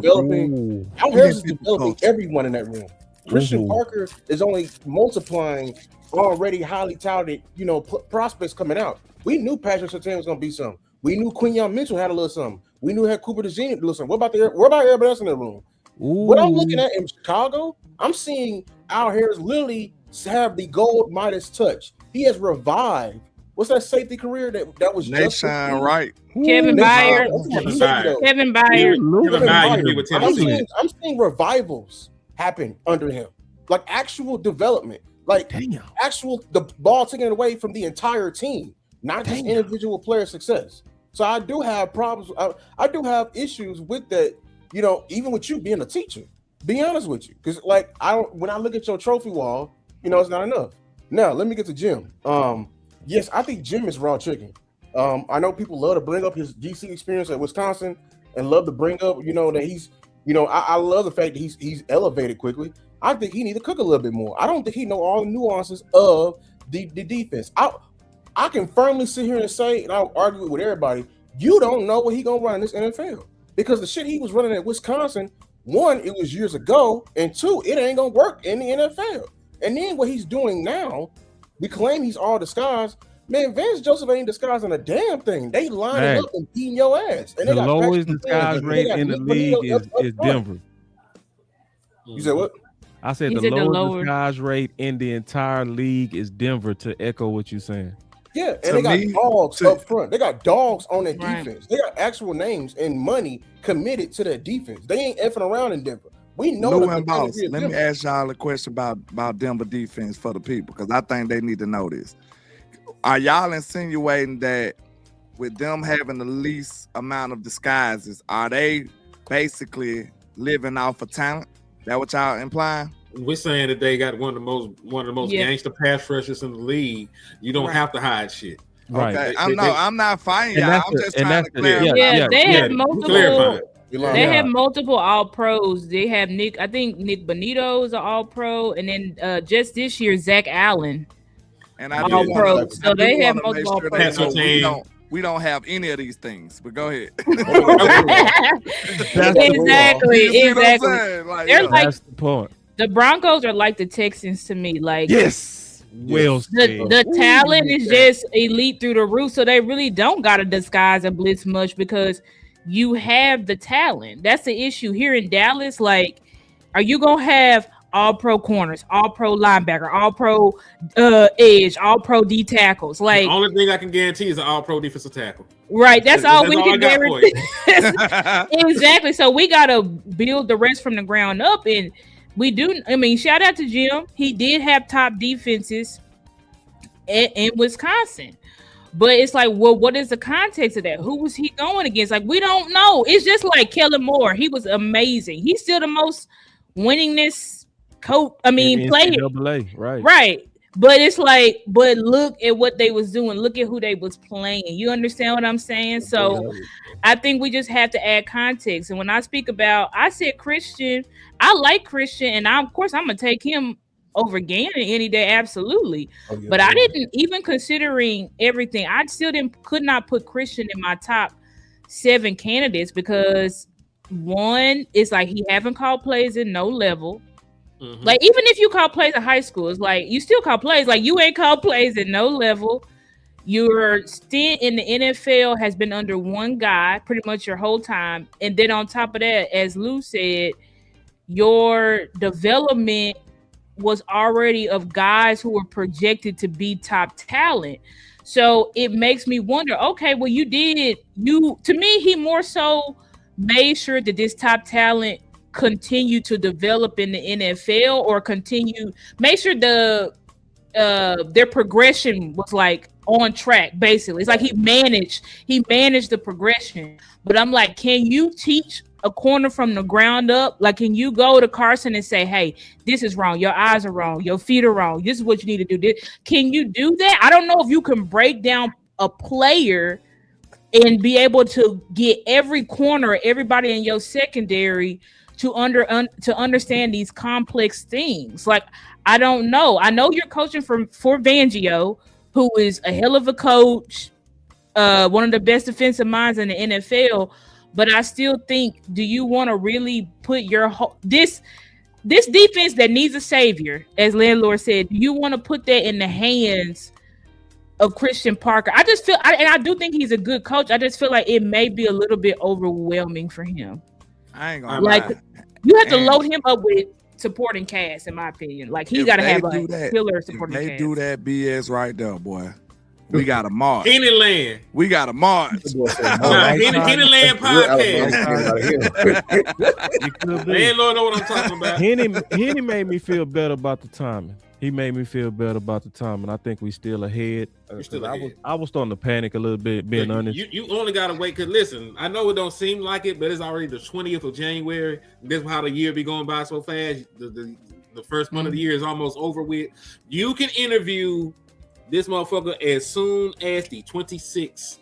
Al Harris is developing everyone in that room. Christian Parker is only multiplying already highly touted, prospects coming out. We knew Patrick Surtain was gonna be something. We knew Quinyon Mitchell had a little something. We knew had Cooper DeJean a little something. What about everybody else in the room? What I'm looking at in Chicago, I'm seeing Al Harris literally have the gold Midas touch. He has revived. What's that safety career that was just shine right? Kevin Byard. Kevin Byard. I'm seeing revivals happen under him, like actual development, like actual the ball taken away from the entire team, not just individual player success. So I do have problems. I do have issues with that. Even with you being a teacher, be honest with you, because like when I look at your trophy wall, it's not enough. Now let me get to Jim. Yes, I think Jim is raw chicken. I know people love to bring up his DC experience at Wisconsin and love to bring up, that he's, I love the fact that he's elevated quickly. I think he needs to cook a little bit more. I don't think he know all the nuances of the defense. I can firmly sit here and say, and I'll argue with everybody, you don't know what he gonna run in this NFL, because the shit he was running at Wisconsin, one, it was years ago, and two, it ain't gonna work in the NFL. And then what he's doing now, we claim he's all disguised. Man, Vance Joseph ain't disguising a damn thing. They lining up and beating your ass. And the lowest disguise rate in the league is Denver. You said what? I said the lowest disguise rate in the entire league is Denver, to echo what you're saying. Yeah, and they got dogs up front. They got dogs on their defense. They got actual names and money committed to their defense. They ain't effing around in Denver. We know. Boss, let me ask y'all a question about Denver defense for the people, because I think they need to know this. Are y'all insinuating that with them having the least amount of disguises, are they basically living off of talent? That what y'all implying? We're saying that they got one of the most gangster pass rushers in the league. You don't have to hide shit. Right. Okay. I'm not fighting y'all. I'm just trying to clarify. They have multiple. They have multiple all pros. They have Nick Bonito is an all pro, and then just this year Zach Allen, and all pro. So they have multiple all pros. We don't have any of these things, but go ahead. Exactly. Like, they're like that's the point. The Broncos are like the Texans to me. Like the talent is just elite through the roof, so they really don't gotta disguise and blitz much because you have the talent. That's the issue here in Dallas. Like, are you gonna have all pro corners, all pro linebacker, all pro edge, all pro D tackles? Like, the only thing I can guarantee is an all pro defensive tackle. Right. That's all we can guarantee. Exactly. So we gotta build the rest from the ground up, and we do. I mean, shout out to Jim. He did have top defenses in Wisconsin. But it's like, well, what is the context of that? Who was he going against? Like, we don't know. It's just like Kellen Moore. He was amazing. He's still the most winningest coach. I mean, player. Right. But it's like, but look at what they was doing. Look at who they was playing. You understand what I'm saying? So I think we just have to add context. And when I speak about, I said Christian, I like Christian, and I'm gonna take him over Gannon any day, absolutely. But I didn't, even considering everything, I still could not put Christian in my top 7 candidates because one is like he haven't called plays in no level. Like, even if you call plays in high school, it's like you still call plays. Like, you ain't called plays at no level. Your stint in the NFL has been under one guy pretty much your whole time. And then on top of that, as Lou said, your development was already of guys who were projected to be top talent. So it makes me wonder, okay, well, to me, he more so made sure that this top talent continue to develop in the NFL or make sure their progression was like on track. Basically, it's like he managed the progression. But I'm like, can you teach a corner from the ground up? Like, can you go to Carson and say, hey, this is wrong, your eyes are wrong, your feet are wrong, this is what you need to do? Can you do that? I don't know if you can break down a player and be able to get every corner, everybody in your secondary to understand these complex things. Like, I don't know. I know you're coaching for Fangio, who is a hell of a coach, one of the best defensive minds in the NFL. But I still think, do you want to really put your this defense that needs a savior, as Landlord said, do you want to put that in the hands of Christian Parker? I just feel, and I do think he's a good coach. I just feel like it may be a little bit overwhelming for him. I ain't gonna lie. You have to load him up with supporting cast, in my opinion. Like, he got to have a killer supporting cast. They do that BS right there, boy. We got a march. Henny Land. We got a march. Henny Land podcast. Landlord know what I'm talking about. Henny made me feel better about the timing. He made me feel better about the time, and I think we still ahead. I was starting to panic a little bit, being honest. You only gotta wait, because listen, I know it don't seem like it, but it's already the 20th of January. This is how the year be going by so fast. The first month of the year is almost over with. You can interview this motherfucker as soon as the 26th.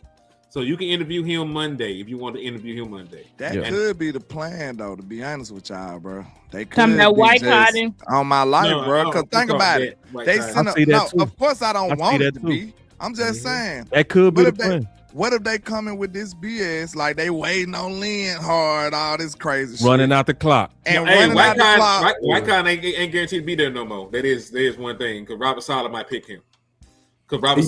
So you can interview him Monday if you want to interview him Monday. That could be the plan, though, to be honest with y'all, bro. They could come that white cotton on my life, bro. Because think about it. They send up. No, of course I don't want it to be. I'm just saying. That could be the plan. What if they coming with this BS? Like, they waiting on Lynn hard, all this crazy shit. Running out the clock. And running out the clock. White cotton ain't guaranteed to be there no more. That is one thing, because Robert Saleh might pick him. Because Robert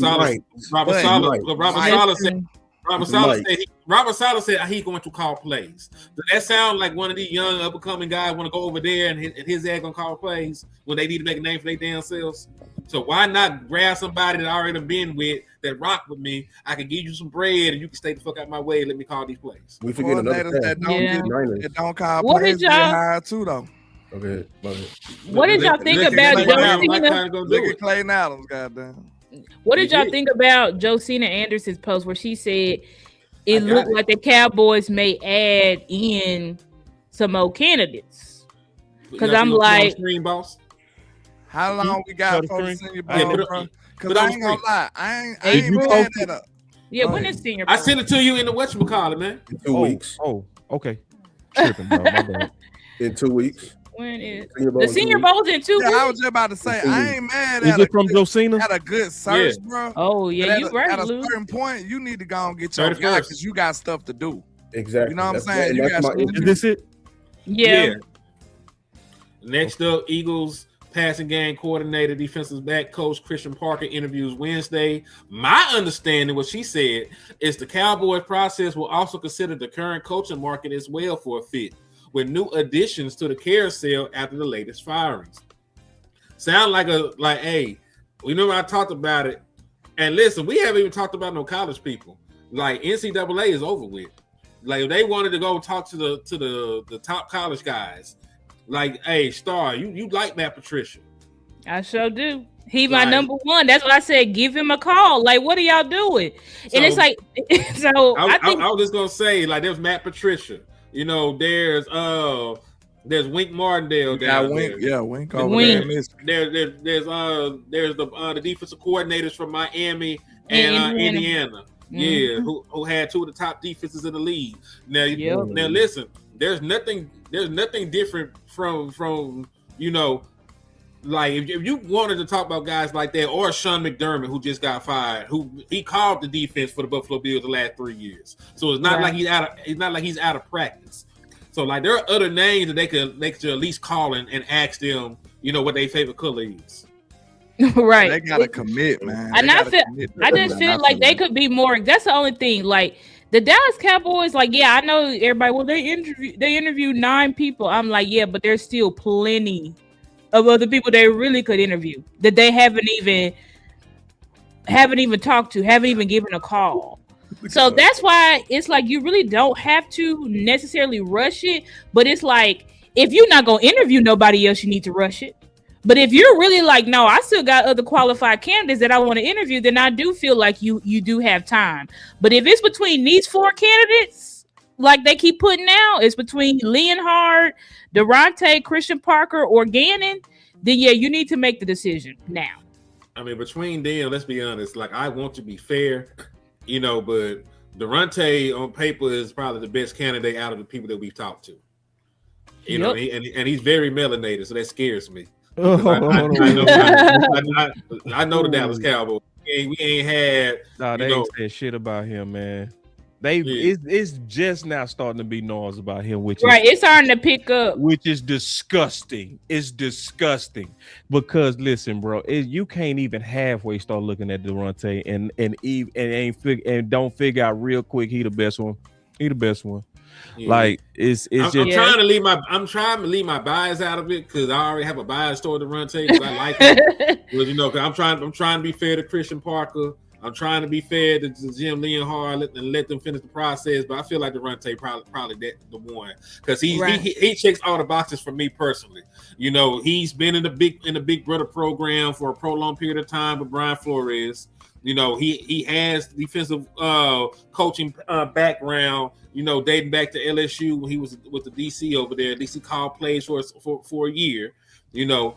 Saleh said he's going to call plays. Does that sound like one of these young up and coming guys want to go over there and his dad gonna call plays when they need to make a name for their damn selves? So why not grab somebody that I already been with, that rock with me? I can give you some bread and you can stay the fuck out my way and let me call these plays. We forget another thing. That don't call plays high too, though. Okay. What did y'all think about Josina? Look at Clayton Adams, goddamn. What did y'all think about Josina Anderson's post where she said it looked like the Cowboys may add in some more candidaits? Because I'm like, how long we got for the senior ball, bro? Because I ain't gonna lie, I ain't mad at her. Yeah, when is senior ball? I sent it to you in the whatchamacallit, man. In 2 weeks. Oh, okay. Tripping, bro. My bad. In 2 weeks. When is the Senior Bowl's in 2 weeks? I was just about to say, I ain't mad at it. Is it from Josina? Had a good search, bro. Oh yeah, you right. At a certain point, you need to go and get your guy because you got stuff to do. Exactly. You know what I'm saying? You got is this it? Yeah. Next up, Eagles passing game coordinator, defensive back coach Christian Parker interviews Wednesday. My understanding, what she said, is the Cowboys process will also consider the current coaching market as well for a fit, with new additions to the carousel after the latest firings. Sound like hey, remember I talked about it. And listen, we haven't even talked about no college people. Like, NCAA is over with. Like, if they wanted to go talk to the top college guys, like, hey, Star, you like Matt Patricia. I sure do. He my number one. That's what I said. Give him a call. Like, what are y'all doing? So, and it's like, so I was just gonna say, like, there's Matt Patricia. You know, there's Wink Martindale down there. Yeah, Wink. There's the defensive coordinators from Miami and Indiana. Yeah, who had two of the top defenses in the league. Now listen, there's nothing different from you know, like if you wanted to talk about guys like that, or Sean McDermott, who just got fired, who he called the defense for the Buffalo Bills the last 3 years. So it's not like he's out of practice. So like there are other names that they could at least call and ask them, you know, what their favorite color is. Right. They gotta commit, man. And I just feel like they could be more. That's the only thing. Like the Dallas Cowboys, like, yeah, I know everybody. Well, they interviewed 9 people. I'm like, yeah, but there's still plenty of other people they really could interview that they haven't even talked to, haven't even given a call. So that's why it's like you really don't have to necessarily rush it. But it's like if you're not gonna interview nobody else, you need to rush it. But if you're really like, no, I still got other qualified candidates that I want to interview, then I do feel like you do have time. But if it's between these 4 candidates, like they keep putting out, it's between Leonhard, Durante, Christian Parker, or Gannon, then yeah, you need to make the decision now. I mean, between them, let's be honest, like I want to be fair, you know, but Durante on paper is probably the best candidate out of the people that we've talked to. You know, and he's very melanated, so that scares me. I know the Dallas Cowboys. We ain't had. No, they ain't said shit about him, man. It's just now starting to be noise about him, which it's starting to pick up, which is disgusting. It's disgusting because listen, bro, you can't even halfway start looking at Durante and don't figure out real quick he the best one. He the best one. Yeah. Like I'm trying to leave my bias out of it because I already have a bias toward Durante because I like him. But you know, I'm trying to be fair to Christian Parker. I'm trying to be fair to Jim Leonhard and let them finish the process. But I feel like Durante probably the one because he checks all the boxes for me personally. You know, he's been in the Big Brother program for a prolonged period of time with Brian Flores. You know, he has defensive coaching background, you know, dating back to LSU when he was with the DC over there. DC called plays for a year, you know.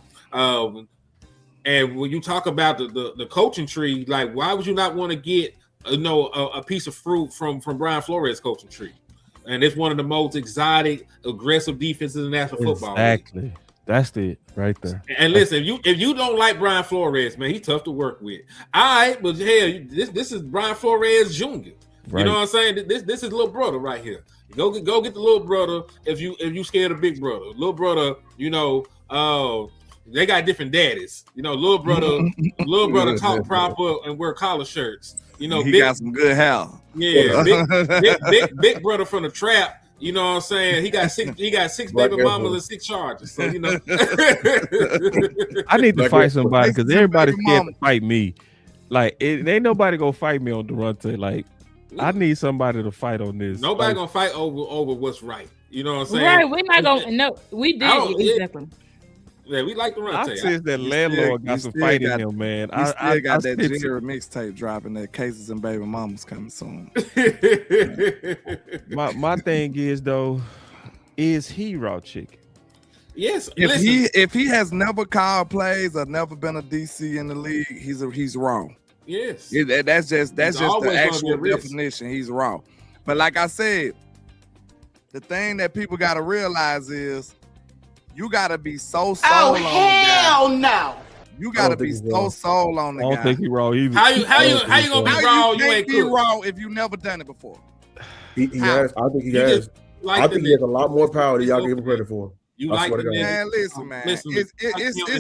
And when you talk about the coaching tree, like, why would you not want to get, a piece of fruit from Brian Flores' coaching tree? And it's one of the most exotic, aggressive defenses in National Football League. Exactly. That's it right there. And listen, if you don't like Brian Flores, man, he's tough to work with. All right, but hell, this is Brian Flores Jr. Right. You know what I'm saying? This is little brother right here. Go get the little brother if you scared of big brother. Little brother, you know, they got different daddies. You know, little brother talk proper and wear collar shirts. You know, he got some good hair. Yeah, big brother from the trap. You know what I'm saying? He got six baby mamas and 6 charges. So, you know. I need to fight somebody because everybody's scared to fight me. Like, ain't nobody gonna fight me on Durante. Like, I need somebody to fight on this. Nobody gonna fight over what's right. You know what I'm saying? Right, we're not gonna. No, we did exactly. Yeah, we like Durante. I sense that landlord got some fight in him, man. I still got that Jerry mixtape dropping, that Cases and Baby Mamas coming soon. my thing is though, is he raw chicken? Yes. If he has never called plays or never been a DC in the league, he's raw. Yes. That's just the actual definition. He's raw. But like I said, the thing that people got to realize is you got to be so sold on the guy. Hell no. You got to be so sold on the guy. I don't think he raw either. How you gonna be raw? You ain't be raw if you never done it before. He has. I think he has. I think he has a lot more power than y'all give him credit for. You like the man? Listen, man. It's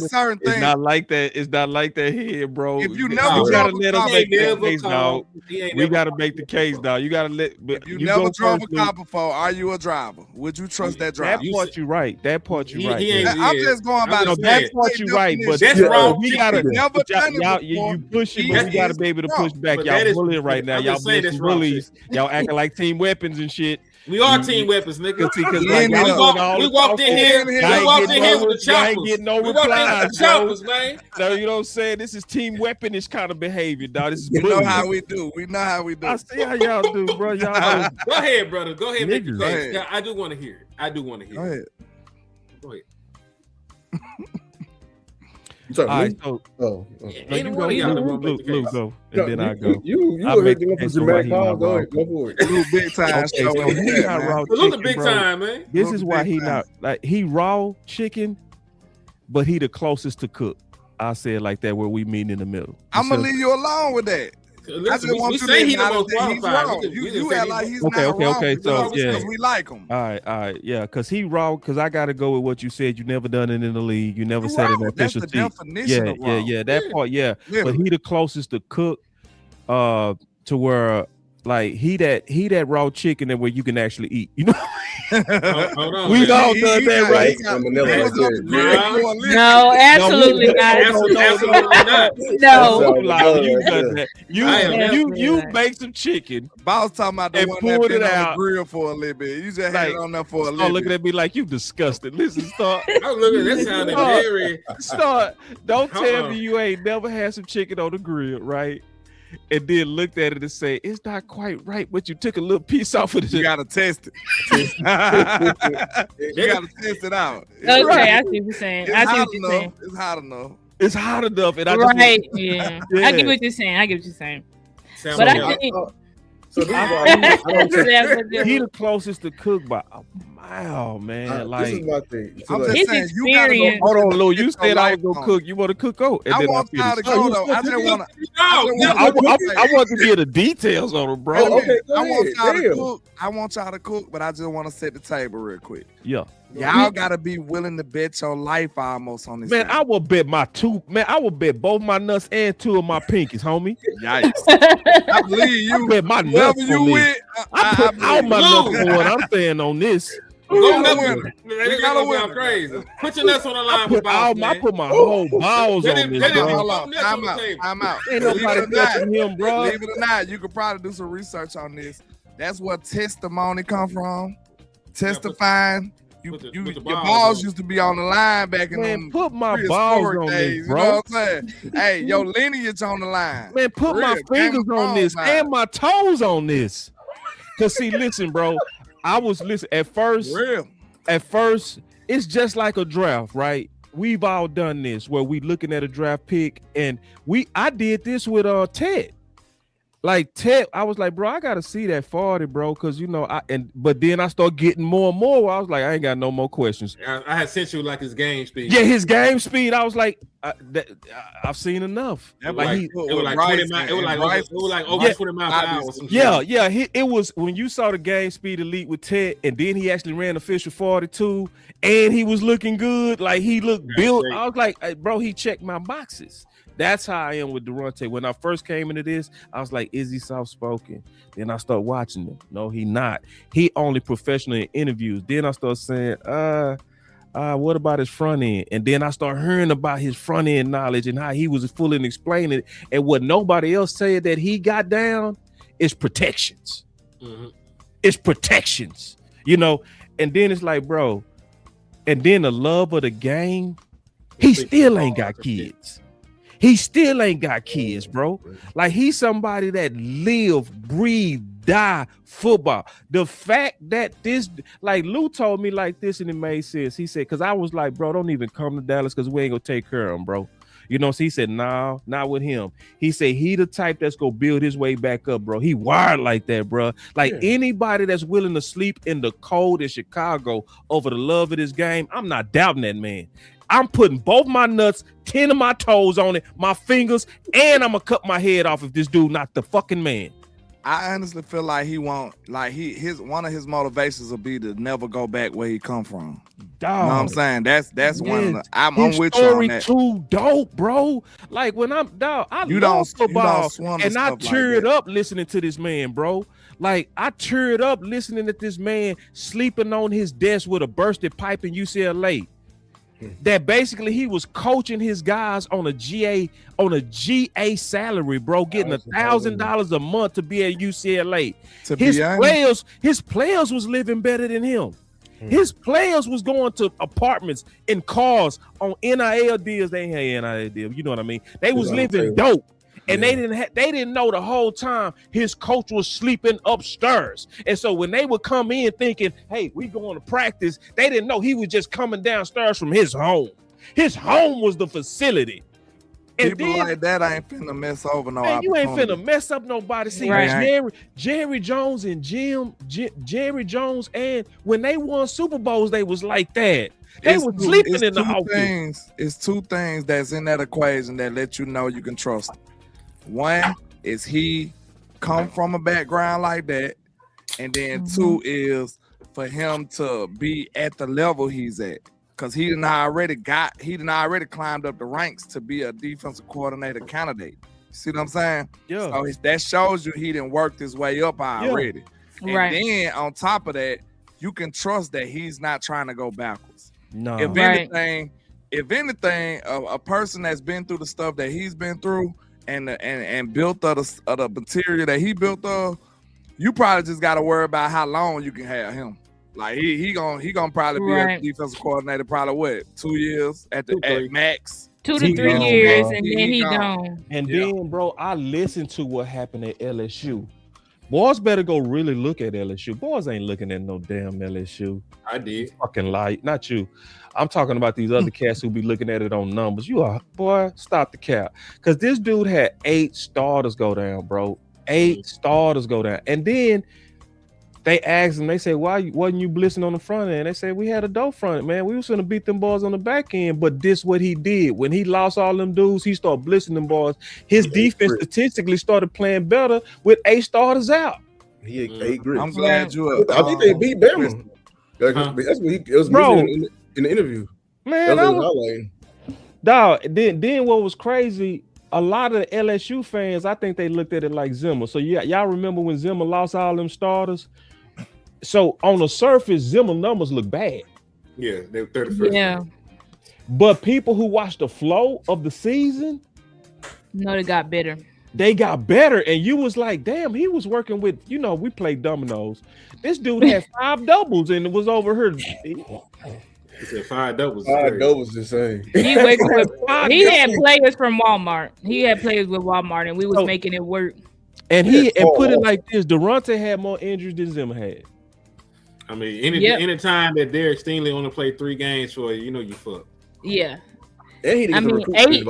certain things. It's not like that. It's not like that here, bro. If you never drove a car, we gotta make the case, dog. You gotta let. If you never drove a car before, are you a driver? Would you trust that driver? That part you right. That part you right. I'm just going by that part you right, but that's wrong. We gotta never done it before. You pushing, but we gotta be able to push back. Y'all bullying right now. Y'all bullies. Y'all acting like team weapons and shit. We are team weapons, nigga. We walked in here with the choppers. I ain't getting no replies, choppers, man. No, you know what I'm saying? This is team weaponish kind of behavior, dog. This is we know how we do. I see how y'all do, bro. Y'all know. Go ahead, brother. Go ahead, make your case. I do want to hear it. Go ahead. All right, so no, you go, Luke, go, and then I go. You go ahead and go for dramatic call. Go ahead, go for it. Luke big time. Okay, so he not raw chicken, big time, man. This is why he not like he raw chicken, but he the closest to cook. I say it like that, where we meet in the middle. I'm gonna leave you alone with that. Listen, we say he's the most qualified. You act like he's okay. So yeah, because we like him. All right, yeah. Because he raw. Because I got to go with what you said. You never done it in the league. You never said it in official team. That's the definition of raw. Yeah. That part, yeah. But he the closest to cook, to where like he that raw chicken that where you can actually eat. You know. Hold on, we all done that, right? No, absolutely not. Absolutely not. No, you done that. You make some chicken. Boss talking about the one that been on the grill for a little bit. You just had it on there for a little bit. Looking at me like you disgusted. Listen, start. I'm looking at that sounded very. Start. Don't tell me you ain't never had some chicken on the grill, right? And then looked at it and say, it's not quite right, but you took a little piece off of it. You gotta test it. You gotta test it out. Okay, right. I see what you're saying. It's hot enough. It's hot enough. And I get what you're saying. But I think he the closest to cook by a mile, man. Like, this is my thing. I'm just saying, you gotta go. Hold on, Lou. You said I was gonna cook. You want to cook? Oh, and I want y'all to go though. I just want to. I want to get the details on it, bro. Okay, I want y'all to cook. I want y'all to cook, but I just want to set the table real quick. Yeah. Y'all gotta be willing to bet your life almost on this. Man, I will bet I will bet both my nuts and two of my pinkies, homie. Yikes. I believe you. I bet my nuts you on with, I put all my nuts on what I'm saying on this. Go nuts crazy. Put your nuts on the line. I put my whole balls on this, bro. I'm out. Ain't nobody touching him, bro. Believe it or not, you could probably do some research on this. That's where testimony come from. Testifying. Your balls used to be on the line back in them put my balls on days, this, bro. You know what I'm saying? Hey, your lineage on the line. Man, put my fingers on this and my toes on this. Cause see, listen, bro. I was listening at first. It's just like a draft, right? We've all done this where we looking at a draft pick, and I did this with Ted. Like Ted, I was like, bro, I gotta see that 40, bro, because but then I start getting more and more. I was like, I ain't got no more questions. I had sent you like his game speed. Yeah, his game speed. I was like, I've seen enough. It was like 20 miles. It was like over 20 miles per hour. Yeah. It was when you saw the game speed elite with Ted, and then he actually ran official 42, and he was looking good. Like he looked built. Great. I was like, hey, bro, he checked my boxes. That's how I am with Durante. When I first came into this, I was like, is he soft-spoken? Then I start watching him. No, he not. He only professional in interviews. Then I start saying, what about his front end? And then I start hearing about his front end knowledge and how he was fully explaining it. And what nobody else said that he got down is protections. Mm-hmm. It's protections, And then it's like, bro, and then the love of the game, he still ain't got kids. He still ain't got kids, bro. Like he's somebody that live, breathe, die football. The fact that like Lou told me like this and it made sense. He said, because I was like, bro, don't even come to Dallas because we ain't gonna take care of him, bro. So he said, nah, not with him. He said he the type that's gonna build his way back up, bro. He wired like that, bro. Like anybody that's willing to sleep in the cold in Chicago over the love of this game, I'm not doubting that man. I'm putting both my nuts, 10 of my toes on it, my fingers, and I'm gonna cut my head off if this dude not the fucking man. I honestly feel like he won't, like one of his motivations will be to never go back where he come from. Dog. You know what I'm saying? That's one of the I'm with you on that. Too dope, bro. Like when I love football and I cheered up listening to this man, bro. Like I cheered up listening to this man sleeping on his desk with a bursted pipe in UCLA. that basically he was coaching his guys on a GA salary, bro, getting $1,000 a month to be at UCLA. His players was living better than him. His players was going to apartments in cars on NIL deals. They ain't had NIL deals, you know what I mean? They was living dope. And they didn't know the whole time his coach was sleeping upstairs. And so when they would come in thinking, hey, we going to practice, they didn't know he was just coming downstairs from his home. His home was the facility. And people like that ain't finna mess over no opportunity. You ain't finna mess up nobody. See, Jerry Jones and Jerry Jones, and when they won Super Bowls, they was like that. They were sleeping in the office. It's two things that's in that equation that let you know you can trust him. One is he come from a background like that, and then two is for him to be at the level he's at, because he done already climbed up the ranks to be a defensive coordinator candidate. See what I'm saying? Yeah. So that shows you he done worked his way up already. Yeah. And then on top of that, you can trust that he's not trying to go backwards. No. If anything, a person that's been through the stuff that he's been through and built of the material that he built of, you probably just got to worry about how long you can have him. Like he gonna probably be a defensive coordinator probably 2 years at max. 2 to 3 years, and then he gone. And then, bro, I listened to what happened at LSU. Boys better go really look at LSU. Boys ain't looking at no damn LSU. I did. Fucking lie. Not you. I'm talking about these other cats who be looking at it on numbers. You are, boy, stop the cap. Because this dude had 8 starters go down, bro. 8 starters go down. And then they asked him, they said, why wasn't you blitzing on the front end? They said, we had a dope front end, man. We was going to beat them boys on the back end. But this what he did. When he lost all them dudes, he started blitzing them boys. His defense statistically started playing better with 8 starters out. He had 8 grits. I'm glad you I think they beat Bama. That's what it was mentioned in the interview. Man, dog, then what was crazy, a lot of the LSU fans, I think they looked at it like Zimmer. So y'all remember when Zimmer lost all them starters? So on the surface, Zimmer numbers look bad. Yeah, they were 31st. Yeah. But people who watched the flow of the season, no, they got better. They got better, and you was like, damn, he was working with, we played dominoes. This dude had 5 doubles and it was over here. He said 5 doubles. 5 doubles is insane. He had players from Walmart. He had players with Walmart, and we was making it work. And put it like this: Durante had more injuries than Zimmer had. I mean, any time that Derek Stingley only played 3 games for you, you fucked. Yeah. I mean,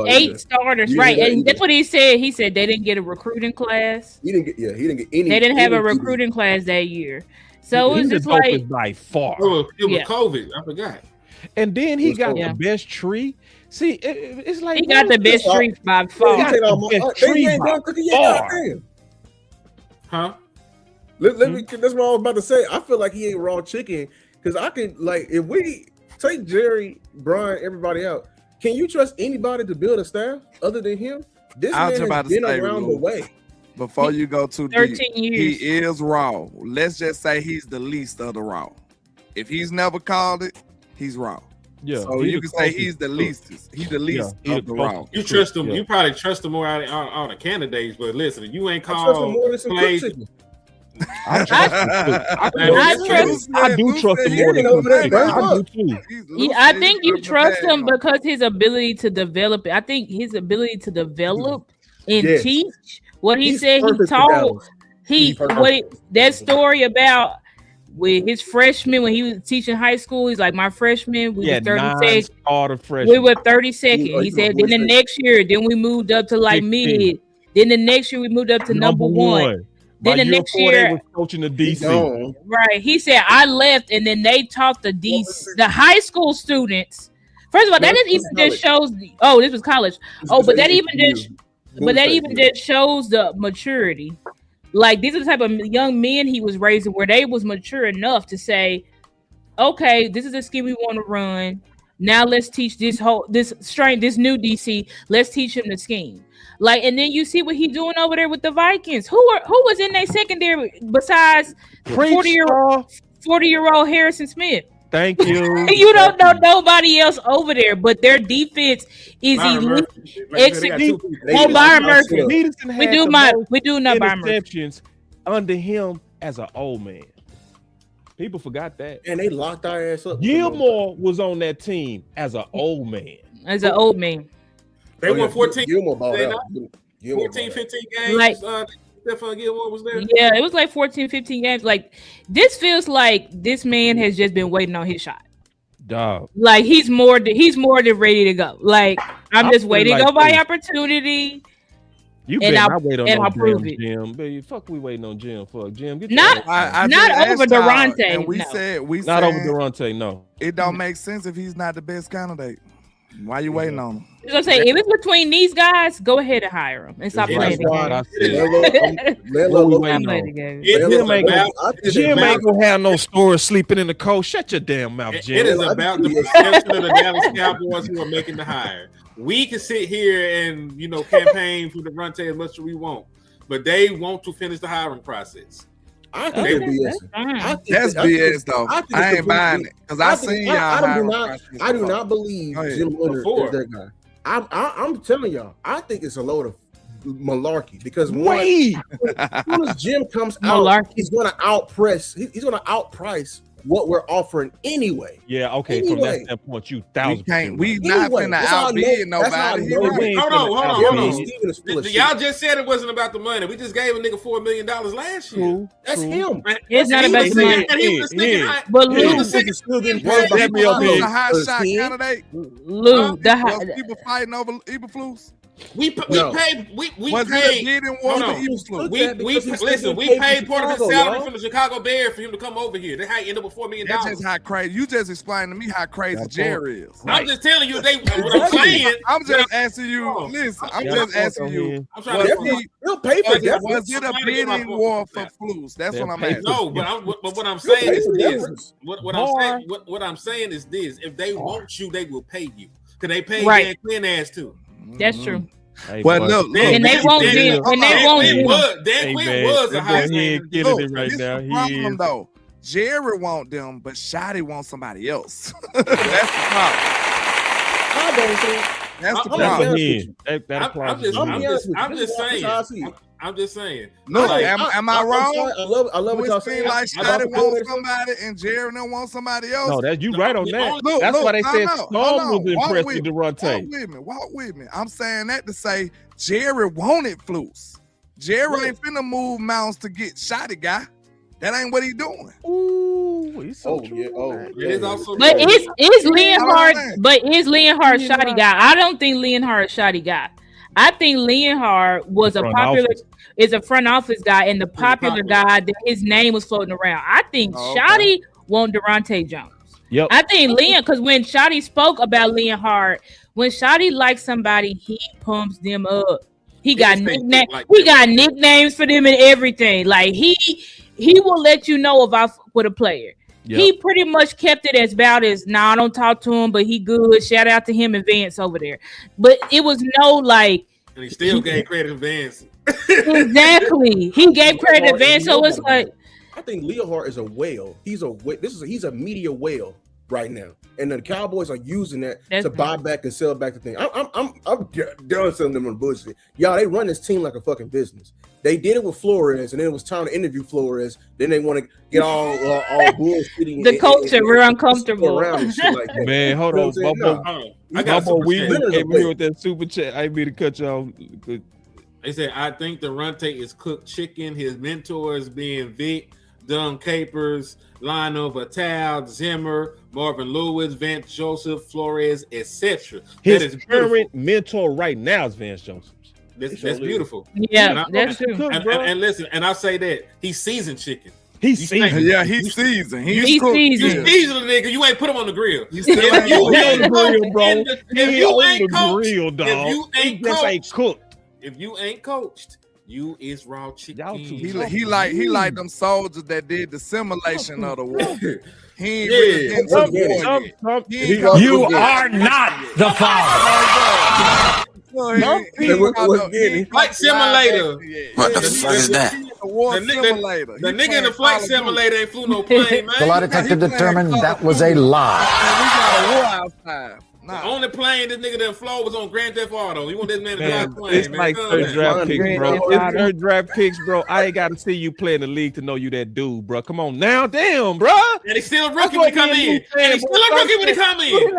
8 starters, right? And that's what he said. He said they didn't get a recruiting class. He didn't get any. They didn't have a recruiting class that year, so it was just like by far. It was COVID. I forgot. And then he got the best tree. See, it's like he got the best tree by far. Huh? Let me. That's what I was about to say. I feel like he ain't raw chicken because I can if we take Jerry, Brian, everybody out. Can you trust anybody to build a staff other than him? This man has been around the way. Before you go too 13 deep, years. He is raw. Let's just say he's the least of the raw. If he's never called it, he's raw. Yeah. So you can say he's the least. He's the least of the raw. You trust him. You probably trust him more out of all the candidates. But listen, if you ain't called plays. I do trust him more than I do too. I think you trust him because his ability to develop. I think his ability to develop and teach what he said he taught. That story about with his freshman when he was teaching high school. He's like, my freshman, we were 32nd. We were 32nd. He said, then the next year, then we moved up to like 16. Mid. Then the next year we moved up to number one. Then the next year, was coaching the DC. Right. He said, I left, and then they taught the high school students. First of all, that even just shows. This was college. But that even just shows the maturity. Like these are the type of young men he was raising, where they was mature enough to say, "Okay, this is the scheme we want to run. Now let's teach this new DC. Let's teach him the scheme." Like, and then you see what he's doing over there with the Vikings. Who was in their secondary besides 40-year-old Harrison Smith? Thank you. You don't know nobody else over there, but their defense is elite. Byron Murphy. We do know Byron Murphy. Interceptions under him as an old man. People forgot that. And they locked our ass up. Gilmore was on that team as an old man. As an old man. They won 14. Gilmore balled out. 14, 15 games. Like, Stephon Gilmore was there. Yeah, it was like 14, 15 games. Like, this feels like this man has just been waiting on his shot. Dog. Like, he's more than ready to go. Like, I'm just waiting on my opportunity. You better not wait on no Jim. Baby, fuck, we waiting on Jim. Fuck Jim. Get not over Durante. And we no. said not over Durante. No, it don't make sense if he's not the best candidate. Why you waiting on him? I was gonna say, if it's between these guys, go ahead and hire him and stop playing the game. Jim ain't gonna have no stores sleeping in the cold. Shut your damn mouth, Jim. It is about the perception of the Dallas Cowboys who are making the hire. We can sit here and campaign for Durante as much as we want, but they want to finish the hiring process. I think it's BS. That's BS though. I ain't buying it because I seen y'all. I do not believe Jim Leonard is that guy. I'm telling y'all, I think it's a load of malarkey because as soon as Jim comes out, he's going to outprice. He's going to outprice what we're offering anyway. Yeah, okay. From that standpoint, you 1,000%. We not finna outbid nobody. Hold on. Y'all just said it wasn't about the money. We just gave a nigga $4 million last year. That's him. It's not about the money. But Lou, was a hot shot candidate. Lou, people fighting over Eberflus. We paid part of his salary from the Chicago Bears for him to come over here. That's how he ended up with $4 million. That's just how crazy. You just explained to me how crazy Jerry is. I'm just telling you what I'm saying. I'm just asking you. Listen, I'm just asking you. He'll pay for that. Was it a bidding war for Flus? That's what I'm asking. No, but what I'm saying is this. What I'm saying is this. If they want you, they will pay you. Cause they pay Dan Quinn ass too. That's true. Hey, well, look, and they won't Jim. And they won't Dan Quinn was a high end. He ain't right now. He problem, though. Jerry want them, but Shotty wants somebody else. That's the problem. That's the problem. I'm just saying. No, am I wrong? I love what y'all saying. Like Shotty wants somebody and Jerry don't want somebody else. No, that you right on that. That's why they said Storm was impressed with Durante. Walk with me. I'm saying that to say Jerry wanted Flus. Jerry ain't finna move mountains to get Shotty guy. That ain't what he doing. Ooh, he's so true. But is Leonhard? But is Leonhard Shotty guy? I don't think Leonhard Shotty guy. I think Leonhard was a front office guy and the popular guy that his name was floating around. I think Shotty want Durante Jones. Yep. I think because when Shotty spoke about Leonhard, when Shotty likes somebody, he pumps them up. He got nicknames. He got nicknames for them and everything. Like he will let you know if I fuck with a player. Yep. He pretty much kept it as about as I don't talk to him, but he good. Shout out to him and Vance over there. But it was no like. And he still gave credit to Vance. Exactly, he gave credit to Vance. So it's like I think Leonhard is a whale. He's a media whale right now, and the Cowboys are using that to buy back and sell back the thing. I'm done selling them on bullshit. Y'all, they run this team like a fucking business. They did it with Flores, and then it was time to interview Flores. Then they want to get all bullshitting. The culture, we're uncomfortable. Around shit like that. Man, hold on. Bubba, we came here with that super chat. I didn't mean to cut you off. They said, I think Durante is cooked chicken. His mentors being Vic, Dunn Capers, Lionel Vital, Zimmer, Marvin Lewis, Vance Joseph, Flores, etc. His current mentor right now is Vance Joseph. That's beautiful. Yeah, that's true. And listen, and I say that he's seasoned chicken. He's seasoned. Yeah, he's seasoned. He's seasoned. You seasoned, nigga. You ain't put him on the grill. He's still on the grill, bro. If you ain't coached, if you ain't coached, you is raw chicken. He like them soldiers that did the simulation of the war. He ain't really into the war. You are not the father. Flight simulator. What the fuck is that? war simulator. The nigga in the flight simulator ain't flew no plane, man. The lie detector determined that was a lie. We got a war outside. The only plane this nigga that flew was on Grand Theft Auto. You want this man to fly a plane, It's man. like third draft picks, bro. It's third draft picks, bro. I ain't got to see you play in the league to know you that dude, bro. Come on now, damn, bro. And he's still a rookie when he come in. And he's still a rookie when he come in.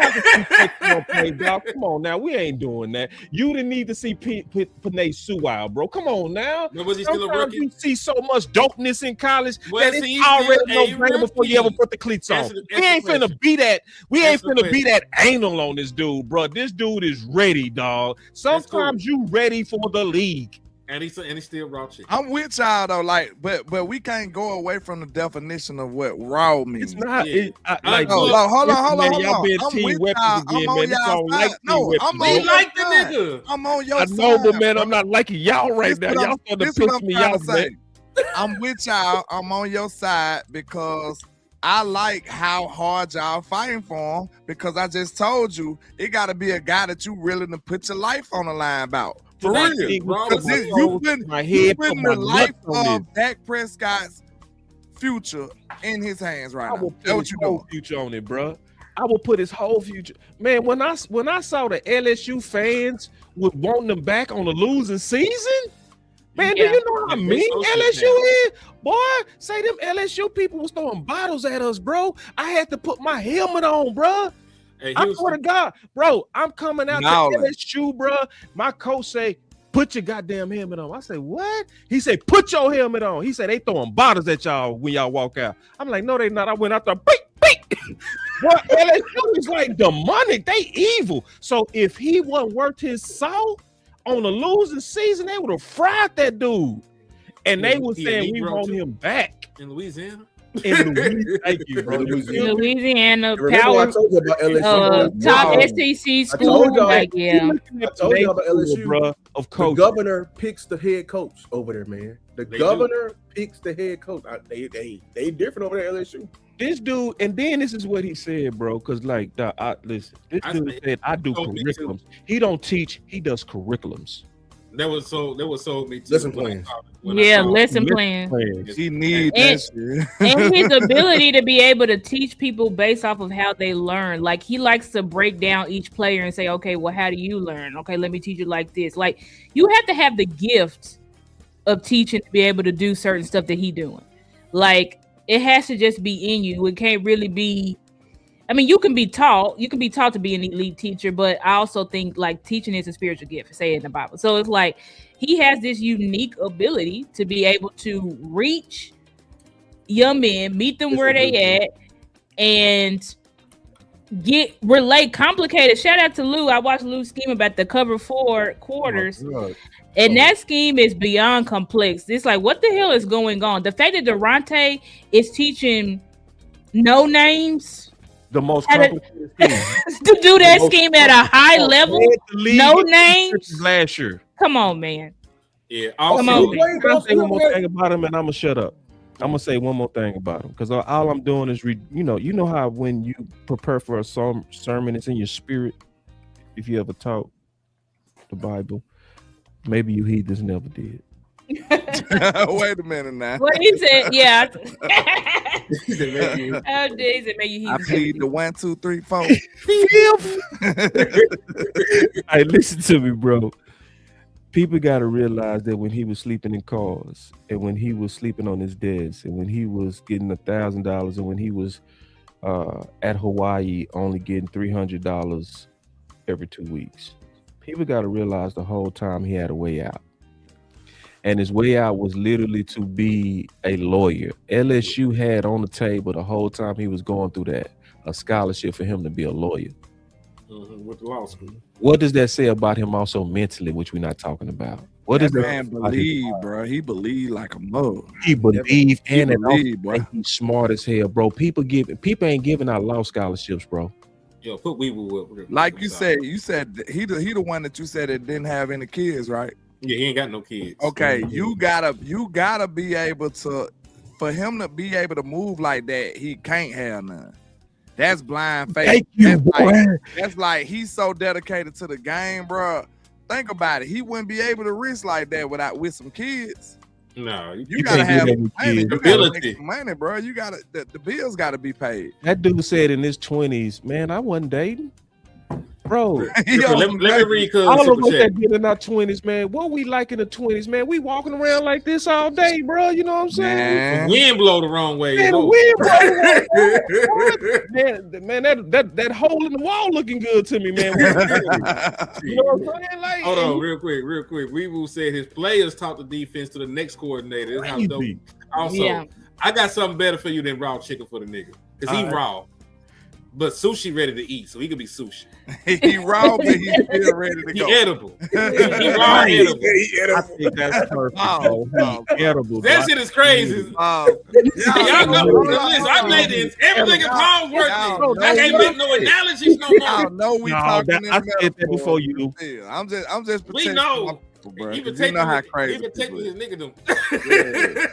Come on now, we ain't doing that. You didn't need to see Panay Sewell, bro. Come on now. But was he still a Sometimes rookie? you see so much dopeness in college Was that he it's already still a no brainer before you ever put the cleats on. We ain't finna be that. We ain't finna be that anal on this dude, bro. This dude is ready, dog. Sometimes you ready for the league. And he's still raw chicken. I'm with y'all though, like, but we can't go away from the definition of what raw means. It's not. Yeah. Hold on. Y'all been I'm team with weapons y'all. again, I'm man. on This don't y'all like side. team No, weapons, I'm bro. on We like the side. nigga. I'm on your I side. know, but man, I'm not liking y'all right now. Y'all starting to This what piss I'm me trying off, to say. man. I'm with y'all. I'm on your side because I like how hard y'all fighting for him, because I just told you it got to be a guy that you willing to put your life on the line about. For real. Because you putting the life of Dak Prescott's future in his hands right now. That's what you doing. Future on it, bro. I will put his whole future. Man, when I saw the LSU fans would want them back on the losing season, man, do you know how mean LSU is? Boy, say them LSU people was throwing bottles at us, bro. I had to put my helmet on, bro. Hey, I swear to God, bro, I'm coming out to LSU, bro. My coach say, put your goddamn helmet on. I say, what? He said, put your helmet on. He said, they throwing bottles at y'all when y'all walk out. I'm like, no, they not. I went out there, beep. Boy, LSU is like demonic. They evil. So if he wasn't worth his salt on the losing season, they would have fried that dude. And they were saying we want him back. In Louisiana? In Louisiana, thank you, bro. Louisiana, power. I told you about LSU. Top SEC school. I told y'all about LSU, bro. Of coach, the governor picks the head coach over there, man. The governor picks the head coach. They different over there at LSU. This dude, and then this is what he said, bro. Because listen, this dude said I do curriculums. He don't teach. He does curriculums. That was so me too. Lesson plans. Lesson plans. He needs that shit. And his ability to be able to teach people based off of how they learn. Like, he likes to break down each player and say, okay, well, how do you learn? Okay, let me teach you like this. Like, you have to have the gift of teaching to be able to do certain stuff that he doing. Like, it has to just be in you. It can't really be. I mean, you can be taught to be an elite teacher, but I also think like teaching is a spiritual gift, say it in the Bible. So it's like he has this unique ability to be able to reach young men, meet them where they at, and relate complicated. Shout out to Lou. I watched Lou scheme about the cover 4 quarters. And that scheme is beyond complex. It's like, what the hell is going on? The fact that Durante is teaching no names, the most complicated scheme. to do that scheme at a high level, no names. Last year. Come on, man. Yeah. Come on, man. I'm gonna say one more thing about him, and I'm gonna shut up. I'm gonna say one more thing about him, because all I'm doing is you know how when you prepare for a sermon, it's in your spirit. If you ever taught the Bible, maybe you heathens never did. Wait a minute now. What he said, yeah. I plead the 1, 2, 3, 4. Hey, listen to me, bro. People got to realize that when he was sleeping in cars, and when he was sleeping on his desk, and when he was getting $1,000, and when he was at Hawaii only getting $300 every 2 weeks, people got to realize the whole time he had a way out. And his way out was literally to be a lawyer. LSU had on the table the whole time he was going through that, a scholarship for him to be a lawyer. With law school. What does that say about him also mentally, which we're not talking about? What does that man believe, bro? He believe like a mug. He believe, bro. He's smart as hell, bro. People ain't giving out law scholarships, bro. Yo, put Weeble up. Like you said he the one that you said that didn't have any kids, right? Yeah, he ain't got no kids. Okay, you gotta be able to, for him to be able to move like that, he can't have none. That's blind faith. Thank you, boy. That's like he's so dedicated to the game, bro. Think about it. He wouldn't be able to risk like that with some kids. No, you gotta have money. Ability. Money, bro. You gotta the bills gotta be paid. That dude said in his 20s, man, I wasn't dating. Bro, let me read. All of us that did in our 20s, man. What we like in the 20s, man? We walking around like this all day, bro. You know what I'm saying? The wind blow the wrong way. Man, the wind blow the wrong way. Man, that hole in the wall looking good to me, man. You know what I'm saying? Like, hold on, real quick. Weeble said his players taught the defense to the next coordinator. How dope. Also, I got something better for you than raw chicken for the nigga, because he raw. But sushi ready to eat, so he could be sushi. He raw, but he's still ready to go. He edible. He raw edible. I think that's perfect. Edible. That shit is crazy. Y'all know. Listen, I made this. Everything in Paul's working. I can't make no analogies no more. I know we talking in I said that before you. I'm just. We know. Bro, even you know how crazy. Even taking his nigga them.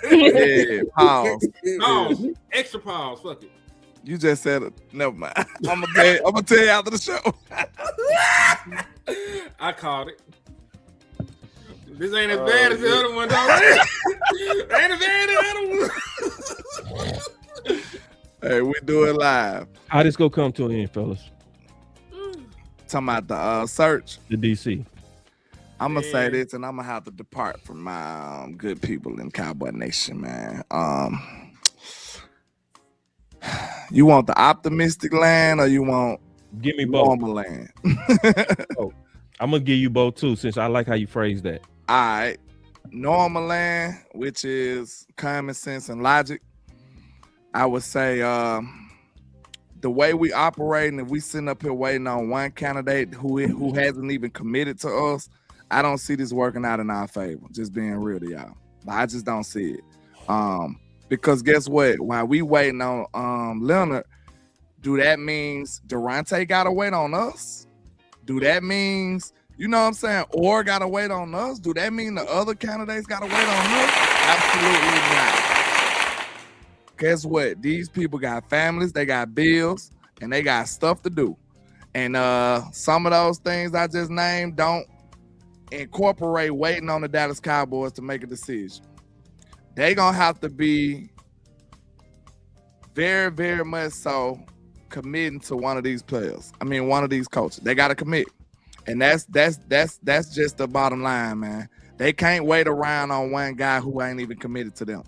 Yeah. Pause. Pause. Extra pause. Fuck it. You just said it. Never mind. I'm gonna tell you after the show. I called it. This ain't as bad as the other one, though. Ain't as bad as the other one. Hey, we do it live. How this go come to an end, fellas? Talking about the search. The DC. I'm gonna say this, and I'm gonna have to depart from my good people in Cowboy Nation, man. You want the optimistic land, or you want give me both normal land? I'm gonna give you both too, since I like how you phrase that. All right, normal land, which is common sense and logic. I would say the way we operate, and if we sitting up here waiting on one candidate who hasn't even committed to us, I don't see this working out in our favor. Just being real to y'all, I just don't see it. Because guess what? While we waiting on Leonard, do that means Durante gotta wait on us? Do that means, you know what I'm saying, or gotta wait on us? Do that mean the other candidates gotta wait on us? Absolutely not. Guess what? These people got families, they got bills, and they got stuff to do. And some of those things I just named don't incorporate waiting on the Dallas Cowboys to make a decision. They gonna have to be very, very much so committing to one of these players. I mean, one of these coaches. They gotta commit, and that's just the bottom line, man. They can't wait around on one guy who ain't even committed to them.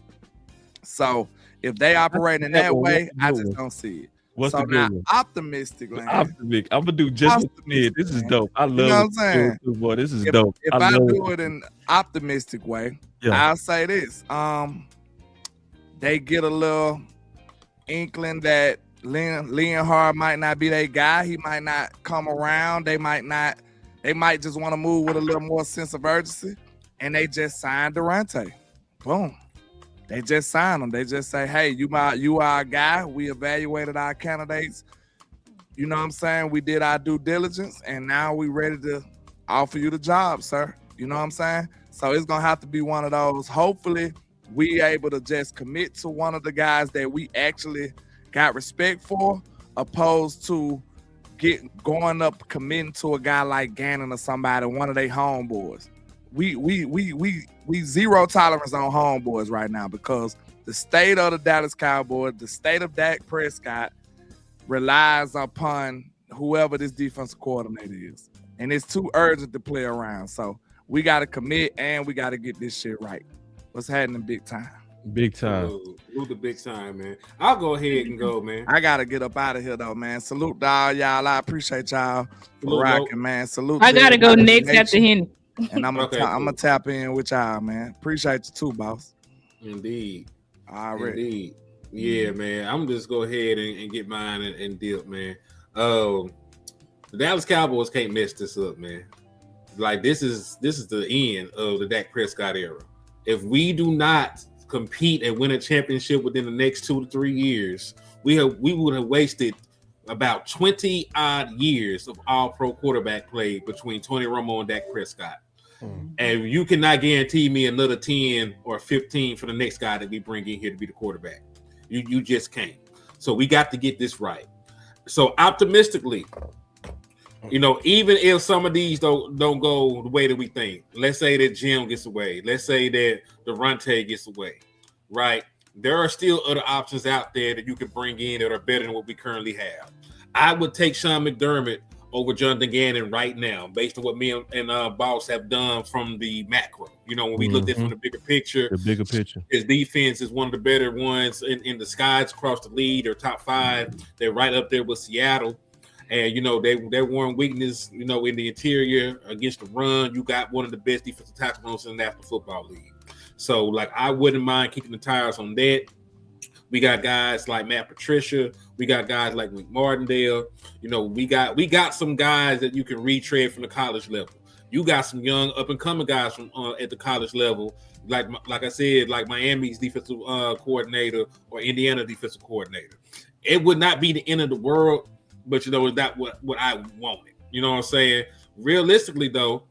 So if they operate in that way, I just don't see it. What's so the good now, one? optimistic land. Optimistic. I'm gonna do just what you did. This is dope. I love you know what I'm saying? Boy, this is dope. If I do it in optimistic way, I'll say this. They get a little inkling that Leonhard might not be their guy. He might not come around. They might just want to move with a little more sense of urgency. And they just signed Durante. Boom. They just signed him. They just say, hey, you are our guy. We evaluated our candidates. You know what I'm saying? We did our due diligence, and now we ready to offer you the job, sir. You know what I'm saying? So it's going to have to be one of those. Hopefully, we able to just commit to one of the guys that we actually got respect for, opposed to going up committing to a guy like Gannon or somebody, one of their homeboys. We zero tolerance on homeboys right now, because the state of the Dallas Cowboys, the state of Dak Prescott relies upon whoever this defensive coordinator is. And it's too urgent to play around. So we got to commit, and we got to get this shit right. What's happening big time? Big time. Move the big time, man. I'll go ahead and go, man. I got to get up out of here, though, man. Salute to all y'all. I appreciate y'all for rocking, man. Salute. I got to go next after Henny. And I'm gonna tap in with y'all, man. Appreciate you too, boss. Indeed. All right. Indeed. Yeah, man. I'm just go ahead and get mine and dip, man. The Dallas Cowboys can't mess this up, man. Like this is the end of the Dak Prescott era. If we do not compete and win a championship within the next 2 to 3 years, we would have wasted about 20 odd years of all-pro quarterback play between Tony Romo and Dak Prescott. And you cannot guarantee me another 10 or 15 for the next guy that we bring in here to be the quarterback. You just can't. So we got to get this right. So optimistically, You know, even if some of these don't go the way that we think. Let's say that Jim gets away. Let's say that Durante gets away, right? There are still other options out there that you can bring in that are better than what we currently have. I would take Sean McDermott over Jonathan Gannon right now, based on what me and Boss have done from the macro. You know, when we looked at from the bigger picture, his defense is one of the better ones in the skies across the league. They're top 5. They're right up there with Seattle. And, you know, their one weakness, you know, in the interior against the run, you got one of the best defensive tackles in the National Football League. So, like, I wouldn't mind kicking the tires on that. We got guys like Matt Patricia. We got guys like Wink Martindale. You know, we got some guys that you can retread from the college level. You got some young up-and-coming guys from at the college level, like I said, like Miami's defensive coordinator or Indiana defensive coordinator. It would not be the end of the world, but, you know, is that what I wanted? You know what I'm saying? Realistically, though,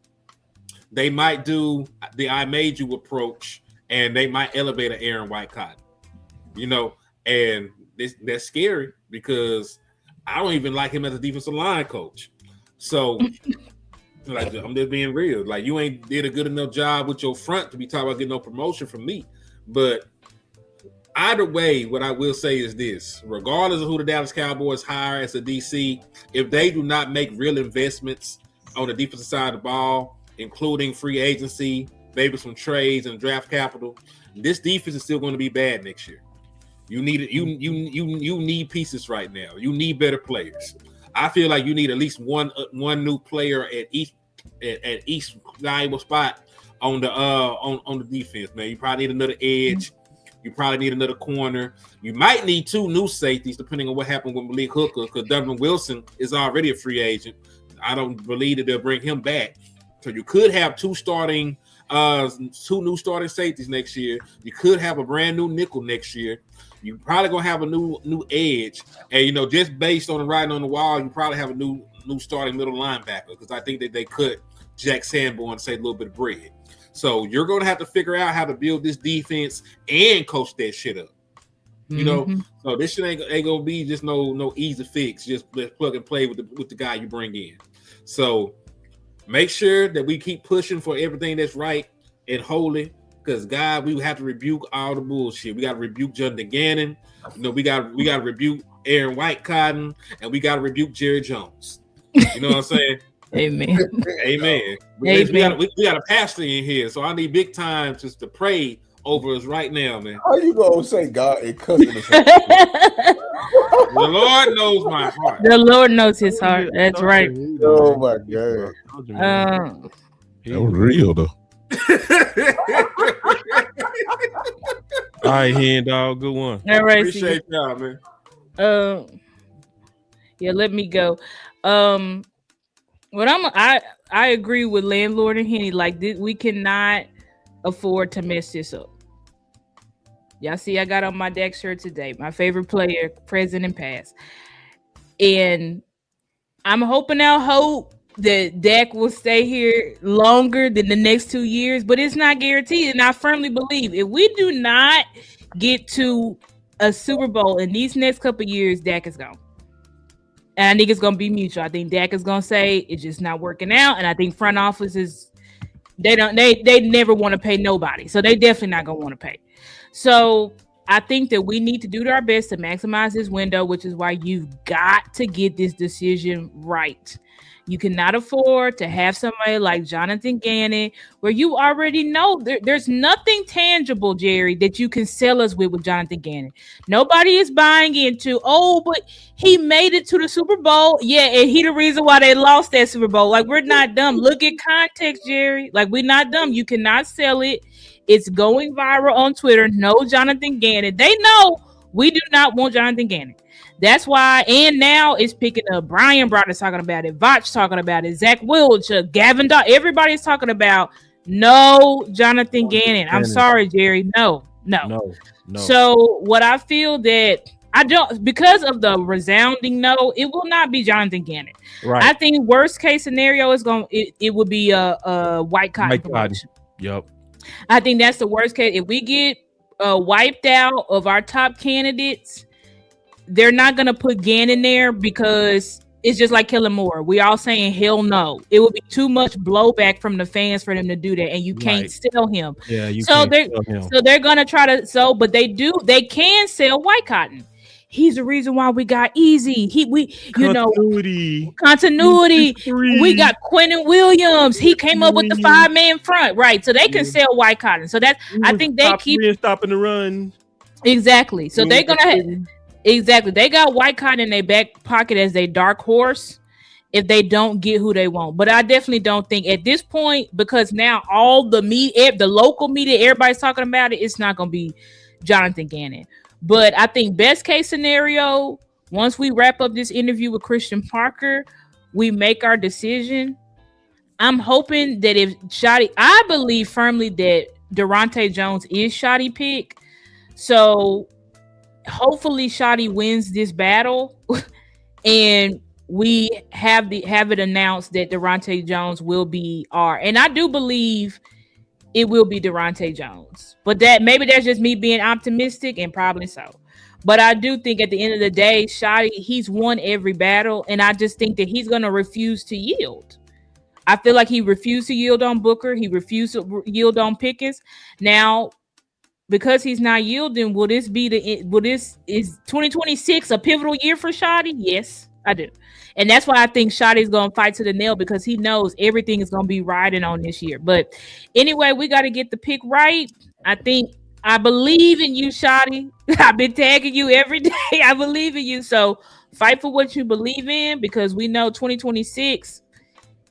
they might do the I made you approach, and they might elevate an Aaron White Cotton. You know, and that's scary because I don't even like him as a defensive line coach. So, like, I'm just being real. Like, you ain't did a good enough job with your front to be talking about getting no promotion from me. But either way, what I will say is this: regardless of who the Dallas Cowboys hire as a DC, if they do not make real investments on the defensive side of the ball, including free agency, maybe some trades and draft capital, this defense is still going to be bad next year. You need it. You need pieces right now. You need better players. I feel like you need at least one new player at each valuable spot on the defense, man. You probably need another edge. You probably need another corner. You might need 2 new safeties, depending on what happened with Malik Hooker, because Donovan Wilson is already a free agent. I don't believe that they'll bring him back. So you could have 2 new starting safeties next year. You could have a brand new nickel next year. You probably gonna have a new edge, and, you know, just based on the writing on the wall, you probably have a new starting middle linebacker, because I think that they cut Jack Sanborn and save a little bit of bread. So you're gonna have to figure out how to build this defense and coach that shit up. You know, so this shit ain't gonna be just no easy fix. Just plug and play with the guy you bring in. So make sure that we keep pushing for everything that's right and holy. Because, God, we have to rebuke all the bullshit. We got to rebuke Jonathan Gannon. You know, we got to rebuke Aaron White Cotton, and we got to rebuke Jerry Jones. You know what I'm saying? Amen. Amen. We got a pastor in here, so I need big time just to pray over us right now, man. How you gonna say God and cousin? The Lord knows my heart. The Lord knows his heart. That's right. Oh my God. That was real though. All right, Hen Dog, good one. All right, appreciate y'all, man. Yeah, let me go. I agree with Landlord and Henny. Like, we cannot afford to mess this up. Y'all see, I got on my Dak shirt today. My favorite player, present and past. And I'm hoping that Dak will stay here longer than the next 2 years, but it's not guaranteed. And I firmly believe if we do not get to a Super Bowl in these next couple of years, Dak is gone. And I think it's going to be mutual. I think Dak is going to say it's just not working out. And I think front offices, they never want to pay nobody. So they definitely not going to want to pay. So I think that we need to do our best to maximize this window, which is why you've got to get this decision right. You cannot afford to have somebody like Jonathan Gannon, where you already know there's nothing tangible, Jerry, that you can sell us with Jonathan Gannon. Nobody is buying into, but he made it to the Super Bowl. Yeah, and he the reason why they lost that Super Bowl. Like, we're not dumb. Look at context, Jerry. Like, we're not dumb. You cannot sell it. It's going viral on Twitter. No Jonathan Gannon. They know we do not want Jonathan Gannon. That's why, and now it's picking up. Brian Brown is talking about it. Vach talking about it. Zach Wilcher, Gavin Dahl. Everybody's talking about no Jonathan Gannon. I'm sorry, Jerry. No. So what I feel that I don't, because of the resounding no, it will not be Jonathan Gannon. Right. I think worst case scenario is it would be a White Cotton promotion. Yep. I think that's the worst case. If we get wiped out of our top candidates, they're not going to put Gannon there because it's just like Kellen Moore. We all saying hell no. It would be too much blowback from the fans for them to do that, and you can't sell him. Yeah, you so can't sell him. So they're gonna try to but they can sell White Cotton. He's the reason why we got Easy. Continuity. We got Quentin Williams. He came up with the 5-man front, right? So they can sell White Cotton. So that's I think they keep stopping the run. Exactly. So they're gonna exactly. They got White Cotton in their back pocket as their dark horse if they don't get who they want. But I definitely don't think at this point, because now all the local media, everybody's talking about it. It's not gonna be Jonathan Gannon. But I think best case scenario, once we wrap up this interview with Christian Parker, we make our decision. I'm hoping that if Shotty, I believe firmly that Durante Jones is Shotty pick. So hopefully Shotty wins this battle and we have it announced that Durante Jones will be and I do believe it will be Durante Jones, but maybe that's just me being optimistic, and probably so. But I do think at the end of the day, Shotty, he's won every battle, and I just think that he's going to refuse to yield. I feel like he refused to yield on Booker. He refused to yield on Pickens. Now, because he's not yielding, is 2026 a pivotal year for Shotty? Yes, I do. And that's why I think Shotty's going to fight to the nail, because he knows everything is going to be riding on this year. But anyway, we got to get the pick right. I believe in you, Shotty. I've been tagging you every day. I believe in you. So fight for what you believe in, because we know 2026,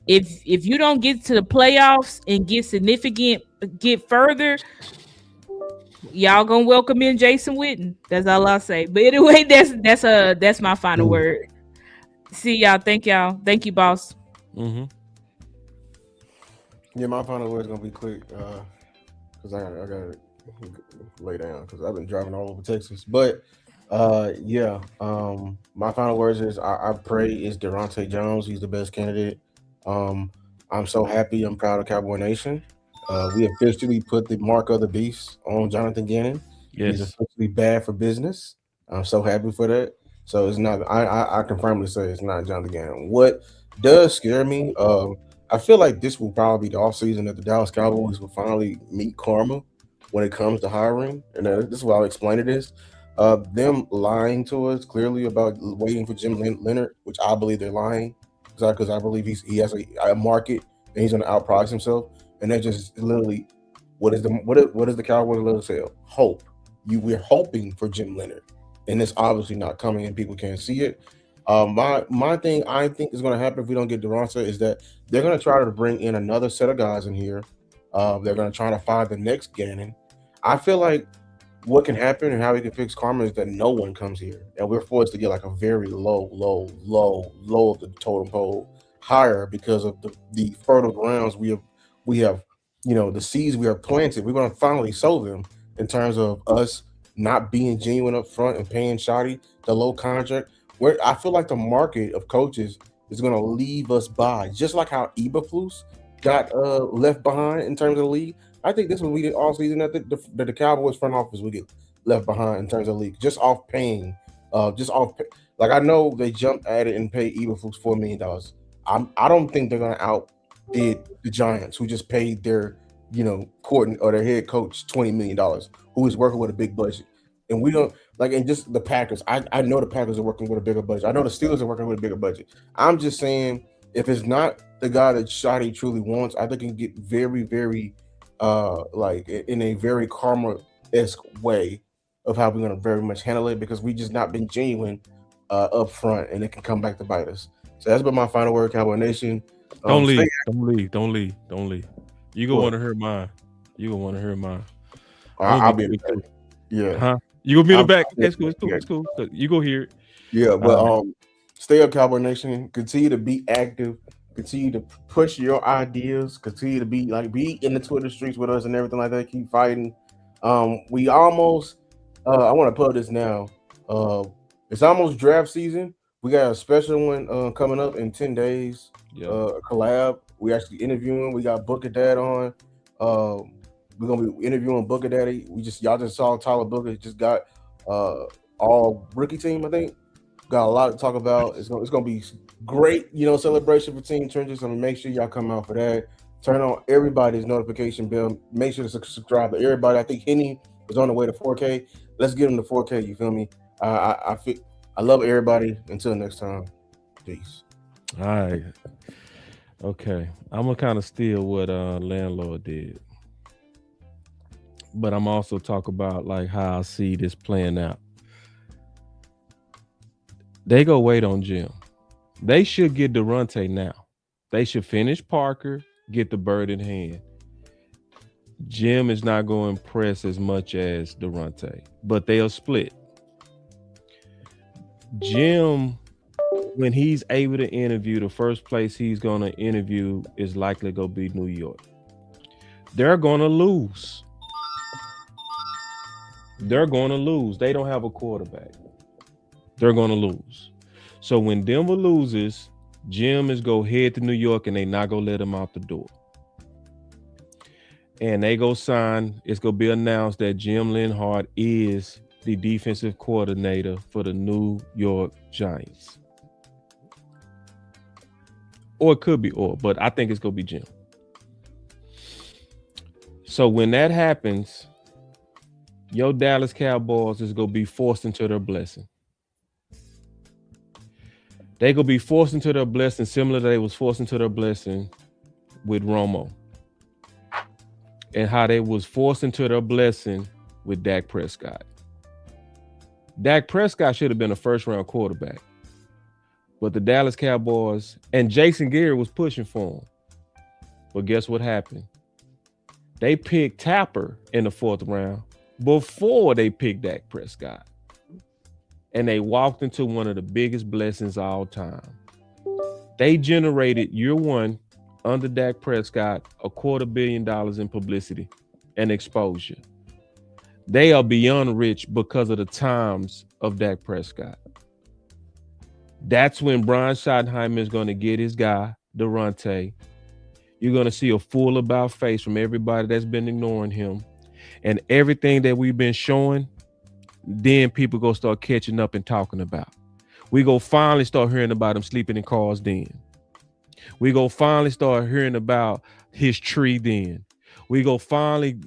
if you don't get to the playoffs and get further, y'all gonna welcome in Jason Witten. That's all I'll say. But anyway, that's my final word. See y'all. Thank y'all. Thank you, boss. Mm-hmm. Yeah, my final word is gonna be quick, because I gotta lay down because I've been driving all over Texas. But my final words is I pray is Durante Jones. He's the best candidate. I'm so happy. I'm proud of Cowboy Nation. We officially put the mark of the beast on Jonathan Gannon. Yes. He's officially bad for business. I'm so happy for that. So it's not. I can firmly say it's not Jonathan Gannon. What does scare me? I feel like this will probably be the offseason that the Dallas Cowboys will finally meet karma when it comes to hiring. And this is what I'll explain it is. Them lying to us clearly about waiting for Jim Leonard, which I believe they're lying, because I believe he has a market and he's going to outprice himself. And that's just literally what is the Cowboys love to sell? Hope. We're hoping for Jim Leonard, and it's obviously not coming, and people can't see it. My thing I think is going to happen if we don't get Durante is that they're going to try to bring in another set of guys in here. They're going to try to find the next Gannon. I feel like what can happen and how we can fix karma is that no one comes here, and we're forced to get like a very low of the totem pole higher because of the fertile grounds we have, the seeds we are planted. We're going to finally sow them in terms of us not being genuine up front and paying Shotty the low contract. Where I feel like the market of coaches is going to leave us by, just like how Eberflus got left behind in terms of the league. I think this will be all season that the Cowboys front office will get left behind in terms of the league, just off paying, like I know they jumped at it and paid Eberflus $4 million. I don't think they're going to outbid the Giants, who just paid their their head coach $20 million, who is working with a big budget. And we don't and just the Packers. I know the Packers are working with a bigger budget. I know the Steelers are working with a bigger budget. I'm just saying, if it's not the guy that Shotty truly wants, I think it can get very, very in a very karma-esque way of how we're going to very much handle it, because we just not been genuine up front, and it can come back to bite us. So that's been my final word, Cowboy Nation. Don't leave. You gonna want to hear mine. I'll be in the back. Yeah. Huh? You gonna be in the back? It's cool. You go hear it. Yeah, but stay up, Cowboy Nation. Continue to be active. Continue to push your ideas. Continue to be in the Twitter streets with us and everything like that. Keep fighting. We almost. I want to put this now. It's almost draft season. We got a special one coming up in 10 days. A collab. We actually interviewing. We got Booker Dad on. We're gonna be interviewing Booker Daddy. Y'all just saw Tyler Booker just got all rookie team, I think. Got a lot to talk about. It's gonna be great, celebration for Team Trenches. So make sure y'all come out for that. Turn on everybody's notification bell. Make sure to subscribe to everybody. I think Henny is on the way to 4K. Let's get him to 4K. You feel me? I love everybody. Until next time, peace. All right. Okay. I'm gonna kind of steal what Landlord did, but I'm also talk about like how I see this playing out. They go wait on Jim. They should get Durante now. They should finish Parker, get the bird in hand. Jim is not going to impress as much as Durante, but they'll split. Jim, when he's able to interview, the first place he's going to interview is likely going to be New York. They're going to lose. They're going to lose. They don't have a quarterback. They're going to lose. So when Denver loses, Jim is go head to New York and they not going to let him out the door. And they go sign, it's going to be announced that Jim Linhart is the defensive coordinator for the New York Giants. Or it could be but I think it's going to be Jim. So when that happens, your Dallas Cowboys is going to be forced into their blessing. They going to be forced into their blessing similar to they was forced into their blessing with Romo. And how they was forced into their blessing with Dak Prescott. Dak Prescott should have been a first-round quarterback. But the Dallas Cowboys and Jason Garrett was pushing for him. But guess what happened? They picked Tapper in the 4th round before they picked Dak Prescott. And they walked into one of the biggest blessings of all time. They generated year one under Dak Prescott $250 million in publicity and exposure. They are beyond rich because of the times of Dak Prescott. That's when Brian Schottenheimer is going to get his guy, Durante. You're going to see a full about face from everybody that's been ignoring him. And everything that we've been showing, then people go start catching up and talking about. We go finally start hearing about him sleeping in cars then. We go finally start hearing about his tree then. They go finally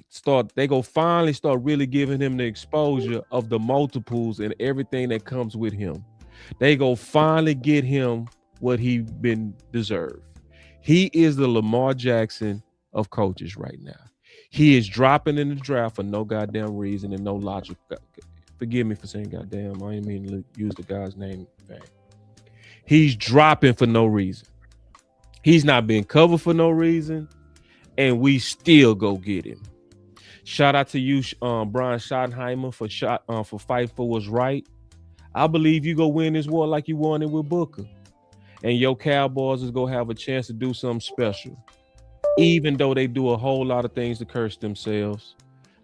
start really giving him the exposure of the multiples and everything that comes with him. They go finally get him what he been deserved. He is the Lamar Jackson of coaches right now. He is dropping in the draft for no goddamn reason and no logic. Forgive me for saying goddamn. I didn't mean to use the guy's name. He's dropping for no reason. He's not being covered for no reason. And we still go get him. Shout out to you, Brian Schottenheimer, for fighting for what's right. I believe you go win this war like you won it with Booker. And your Cowboys is going to have a chance to do something special. Even though they do a whole lot of things to curse themselves.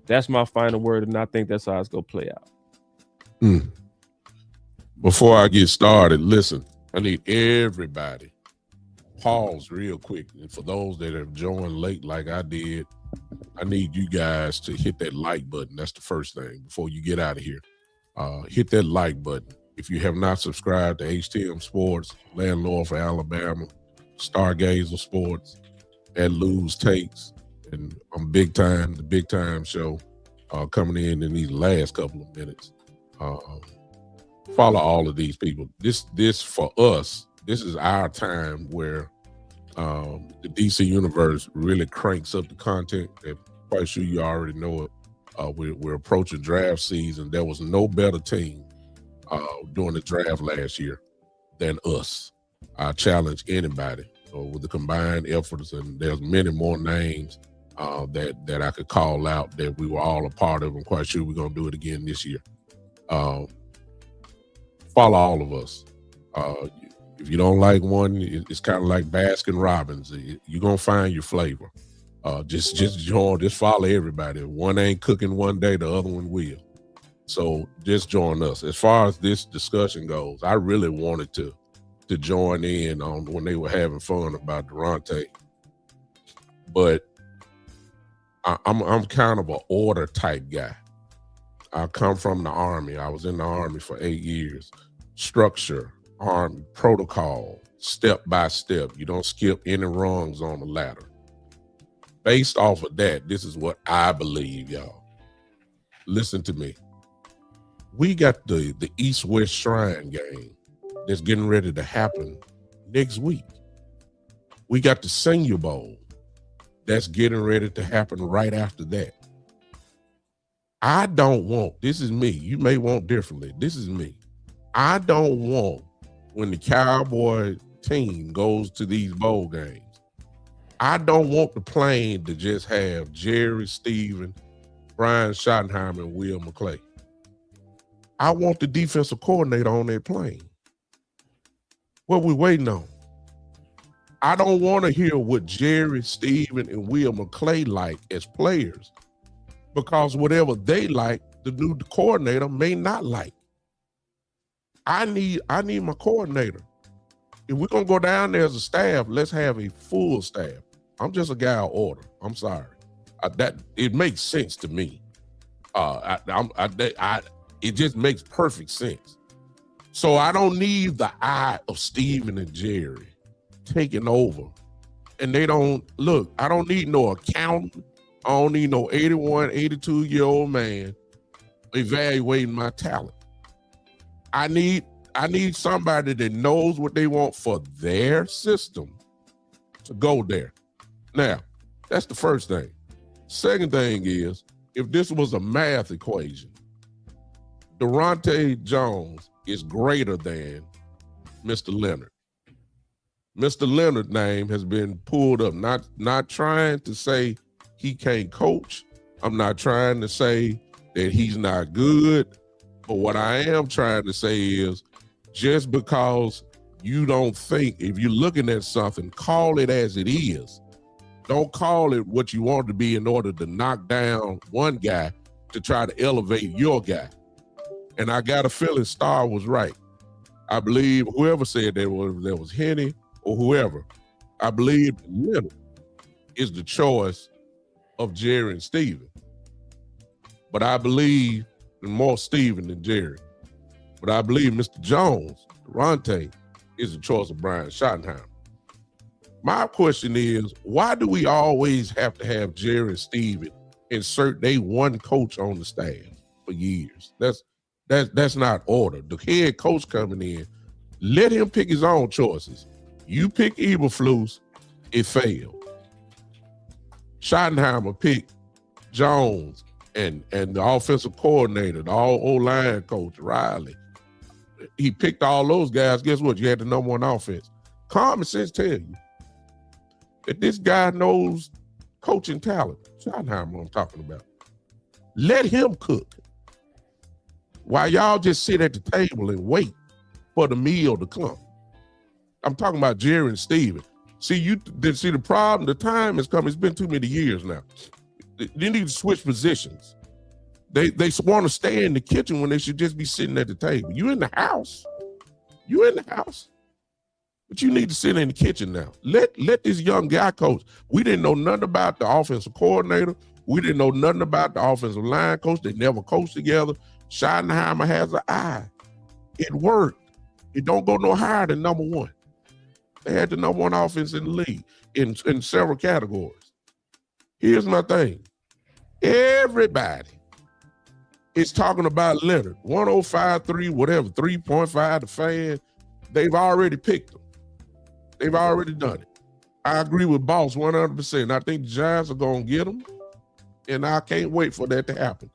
That's my final word, and I think that's how it's going to play out. Before I get started, listen, I need everybody pause real quick. And for those that have joined late like I did, I need you guys to hit that like button. That's the first thing before you get out of here. Hit that like button. If you have not subscribed to HTM Sports, Landlord for Alabama, Stargazer Sports, and Lose Takes, and I'm the Big Time show coming in these last couple of minutes. Follow all of these people. This for us, this is our time where the DC Universe really cranks up the content. I'm quite sure you already know it. We're approaching draft season. There was no better team during the draft last year than us. I challenge anybody with the combined efforts, and there's many more names that I could call out that we were all a part of. I'm quite sure we're going to do it again this year. Follow all of us. If you don't like one, it's kind of like Baskin Robbins. You're going to find your flavor. Just join, just follow everybody. One ain't cooking one day, the other one will. So just join us. As far as this discussion goes, I really wanted to join in on when they were having fun about Durante. But I'm kind of an order type guy. I come from the Army. I was in the Army for 8 years. structure, on protocol, step by step. You don't skip any rungs on the ladder. Based off of that, this is what I believe, y'all. Listen to me. We got the East-West Shrine game that's getting ready to happen next week. We got the Senior Bowl that's getting ready to happen right after that. I don't want, this is me, you may want differently, this is me. I don't want, when the Cowboy team goes to these bowl games, I don't want the plane to just have Jerry, Steven, Brian Schottenheimer, and Will McClay. I want the defensive coordinator on that plane. What we waiting on? I don't want to hear what Jerry, Steven, and Will McClay like as players, because whatever they like, the new coordinator may not like. I need my coordinator. If we're gonna go down there as a staff, let's have a full staff. I'm just a guy of order. I'm sorry. That it makes sense to me. It just makes perfect sense. So I don't need the eye of Steven and Jerry taking over. And they don't look. I don't need no accountant. I don't need no 81, 82-year-old man evaluating my talent. I need somebody that knows what they want for their system to go there. Now, that's the first thing. Second thing is, if this was a math equation, Durante Jones is greater than Mr. Leonard. Mr. Leonard's name has been pulled up, not trying to say he can't coach. I'm not trying to say that he's not good. But what I am trying to say is, just because you don't think, if you're looking at something, call it as it is. Don't call it what you want it to be in order to knock down one guy to try to elevate your guy. And I got a feeling Starr was right. I believe whoever said that was Henny or whoever, I believe Leonard is the choice of Jerry and Steven. But I believe more Steven than Jerry. But I believe Mr. Jones, Durante, is the choice of Brian Schottenheimer. My question is, why do we always have to have Jerry and Steven insert they one coach on the staff for years? That's not order. The head coach coming in, let him pick his own choices. You pick Eberflus, it failed. Schottenheimer picked Jones and the offensive coordinator, the O-line coach, Riley. He picked all those guys. Guess what? You had the number one offense. Common sense tell you that this guy knows coaching talent. Schottenheimer I'm talking about. Let him cook. While y'all just sit at the table and wait for the meal to come. I'm talking about Jerry and Steven. See the problem, the time has come. It's been too many years now. They need to switch positions. They want to stay in the kitchen when they should just be sitting at the table. You in the house. But you need to sit in the kitchen now. Let this young guy coach. We didn't know nothing about the offensive coordinator. We didn't know nothing about the offensive line coach. They never coached together. Schottenheimer has an eye. It worked. It don't go no higher than number one. They had the number one offense in the league in several categories. Here's my thing. Everybody is talking about Leonard. 105.3, whatever, 3.5 the fan. They've already picked him. They've already done it. I agree with Boss 100%. I think the Giants are going to get him, and I can't wait for that to happen.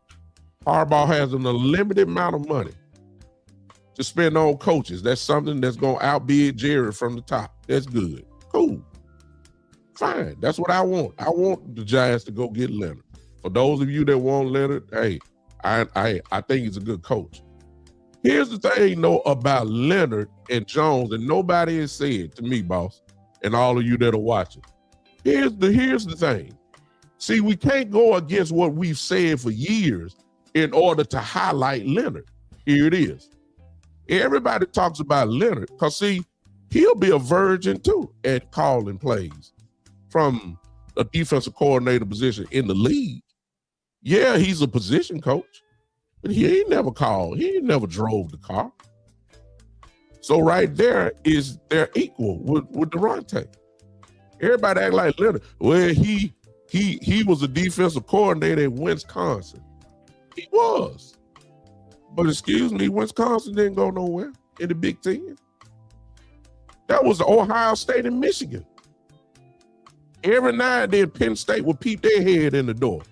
Harbaugh has an unlimited amount of money to spend on coaches. That's something that's going to outbid Jerry from the top. That's good. Cool. Fine. That's what I want. I want the Giants to go get Leonard. For those of you that want Leonard, hey, I think he's a good coach. Here's the thing, about Leonard and Jones, and nobody has said to me, Boss, and all of you that are watching. Here's the thing. See, we can't go against what we've said for years in order to highlight Leonard. Here it is. Everybody talks about Leonard because, see, he'll be a virgin too at calling plays from a defensive coordinator position in the league. Yeah, he's a position coach, but he ain't never called. He ain't never drove the car. So right there is they're equal with Durante. Everybody act like Leonard. Well, he was a defensive coordinator at Wisconsin. He was. But excuse me, Wisconsin didn't go nowhere in the Big Ten. That was Ohio State and Michigan. Every now and then Penn State would peep their head in the door.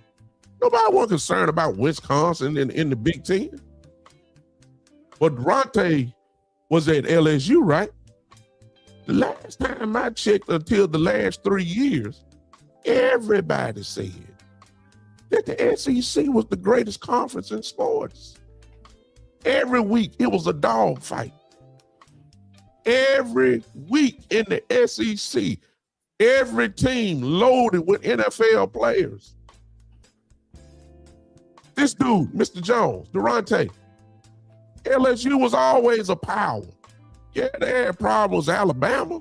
Nobody was concerned about Wisconsin in the Big Ten. But Durante was at LSU, right? The last time I checked, until the last 3 years, everybody said that the SEC was the greatest conference in sports. Every week, it was a dog fight. Every week in the SEC, every team loaded with NFL players. This dude, Mr. Jones, Durante, LSU was always a power. Yeah, they had problems with Alabama,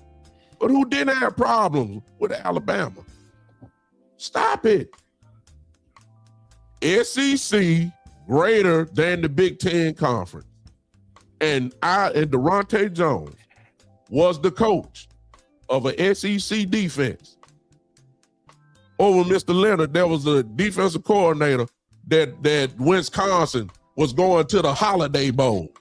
but who didn't have problems with Alabama? Stop it. SEC greater than the Big Ten Conference. And Durante Jones was the coach of an SEC defense. Over Mr. Leonard, there was a defensive coordinator that Wisconsin was going to the Holiday Bowl.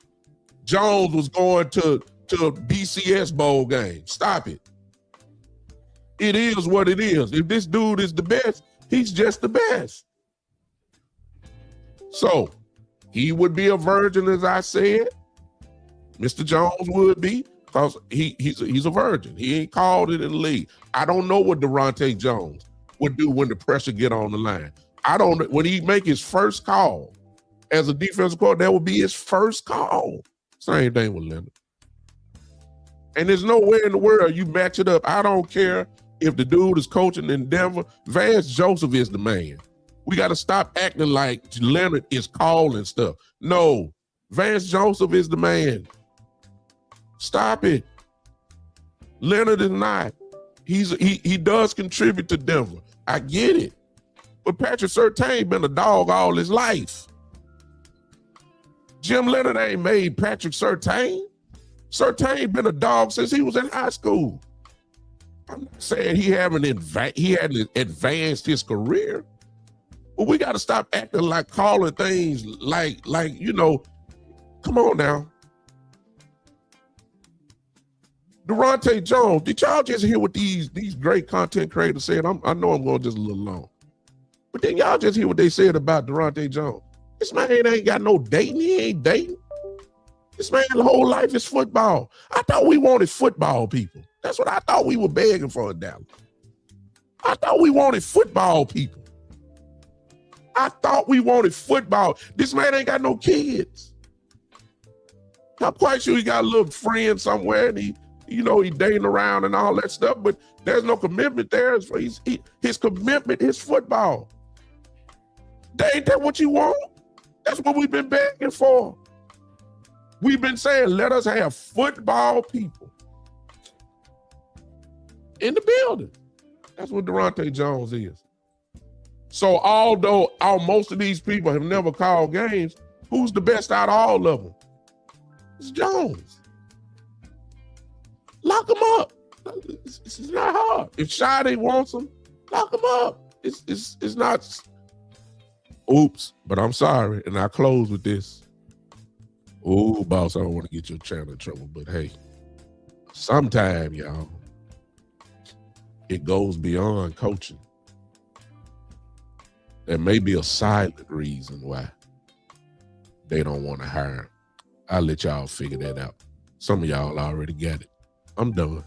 Jones was going to BCS bowl game. Stop it. It is what it is. If this dude is the best, he's just the best. So he would be a virgin, as I said. Mr. Jones would be, because he's a virgin. He ain't called it in the league. I don't know what Durante Jones would do when the pressure get on the line. I don't, when he make his first call as a defensive coordinator, that would be his first call. Same thing with Leonard. And there's no way in the world you match it up. I don't care if the dude is coaching in Denver. Vance Joseph is the man. We got to stop acting like Leonard is calling stuff. No, Vance Joseph is the man. Stop it. Leonard is not. He does contribute to Denver. I get it. But Patrick Surtain been a dog all his life. Jim Leonard ain't made Patrick Surtain. Surtain been a dog since he was in high school. I'm not saying he hadn't advanced his career, but we got to stop acting like calling things like come on now. Durante Jones, did y'all just hear what these great content creators said? I know I'm going just a little long, but then y'all just hear what they said about Durante Jones. This man ain't got no dating. He ain't dating. This man's whole life is football. I thought we wanted football people. That's what I thought we were begging for in Dallas. I thought we wanted football people. I thought we wanted football. This man ain't got no kids. I'm quite sure he got a little friend somewhere and he dating around and all that stuff, but there's no commitment there. His commitment is football. Ain't that what you want? That's what we've been begging for. We've been saying, let us have football people in the building. That's what Durante Jones is. So although most of these people have never called games, who's the best out of all of them? It's Jones. Lock him up. It's not hard. If Shadi wants him, lock him up. It's not. Oops, but I'm sorry, and I close with this. Oh, boss, I don't want to get your channel in trouble, but hey, sometime, y'all, it goes beyond coaching. There may be a silent reason why they don't want to hire him. I'll let y'all figure that out. Some of y'all already got it. I'm done.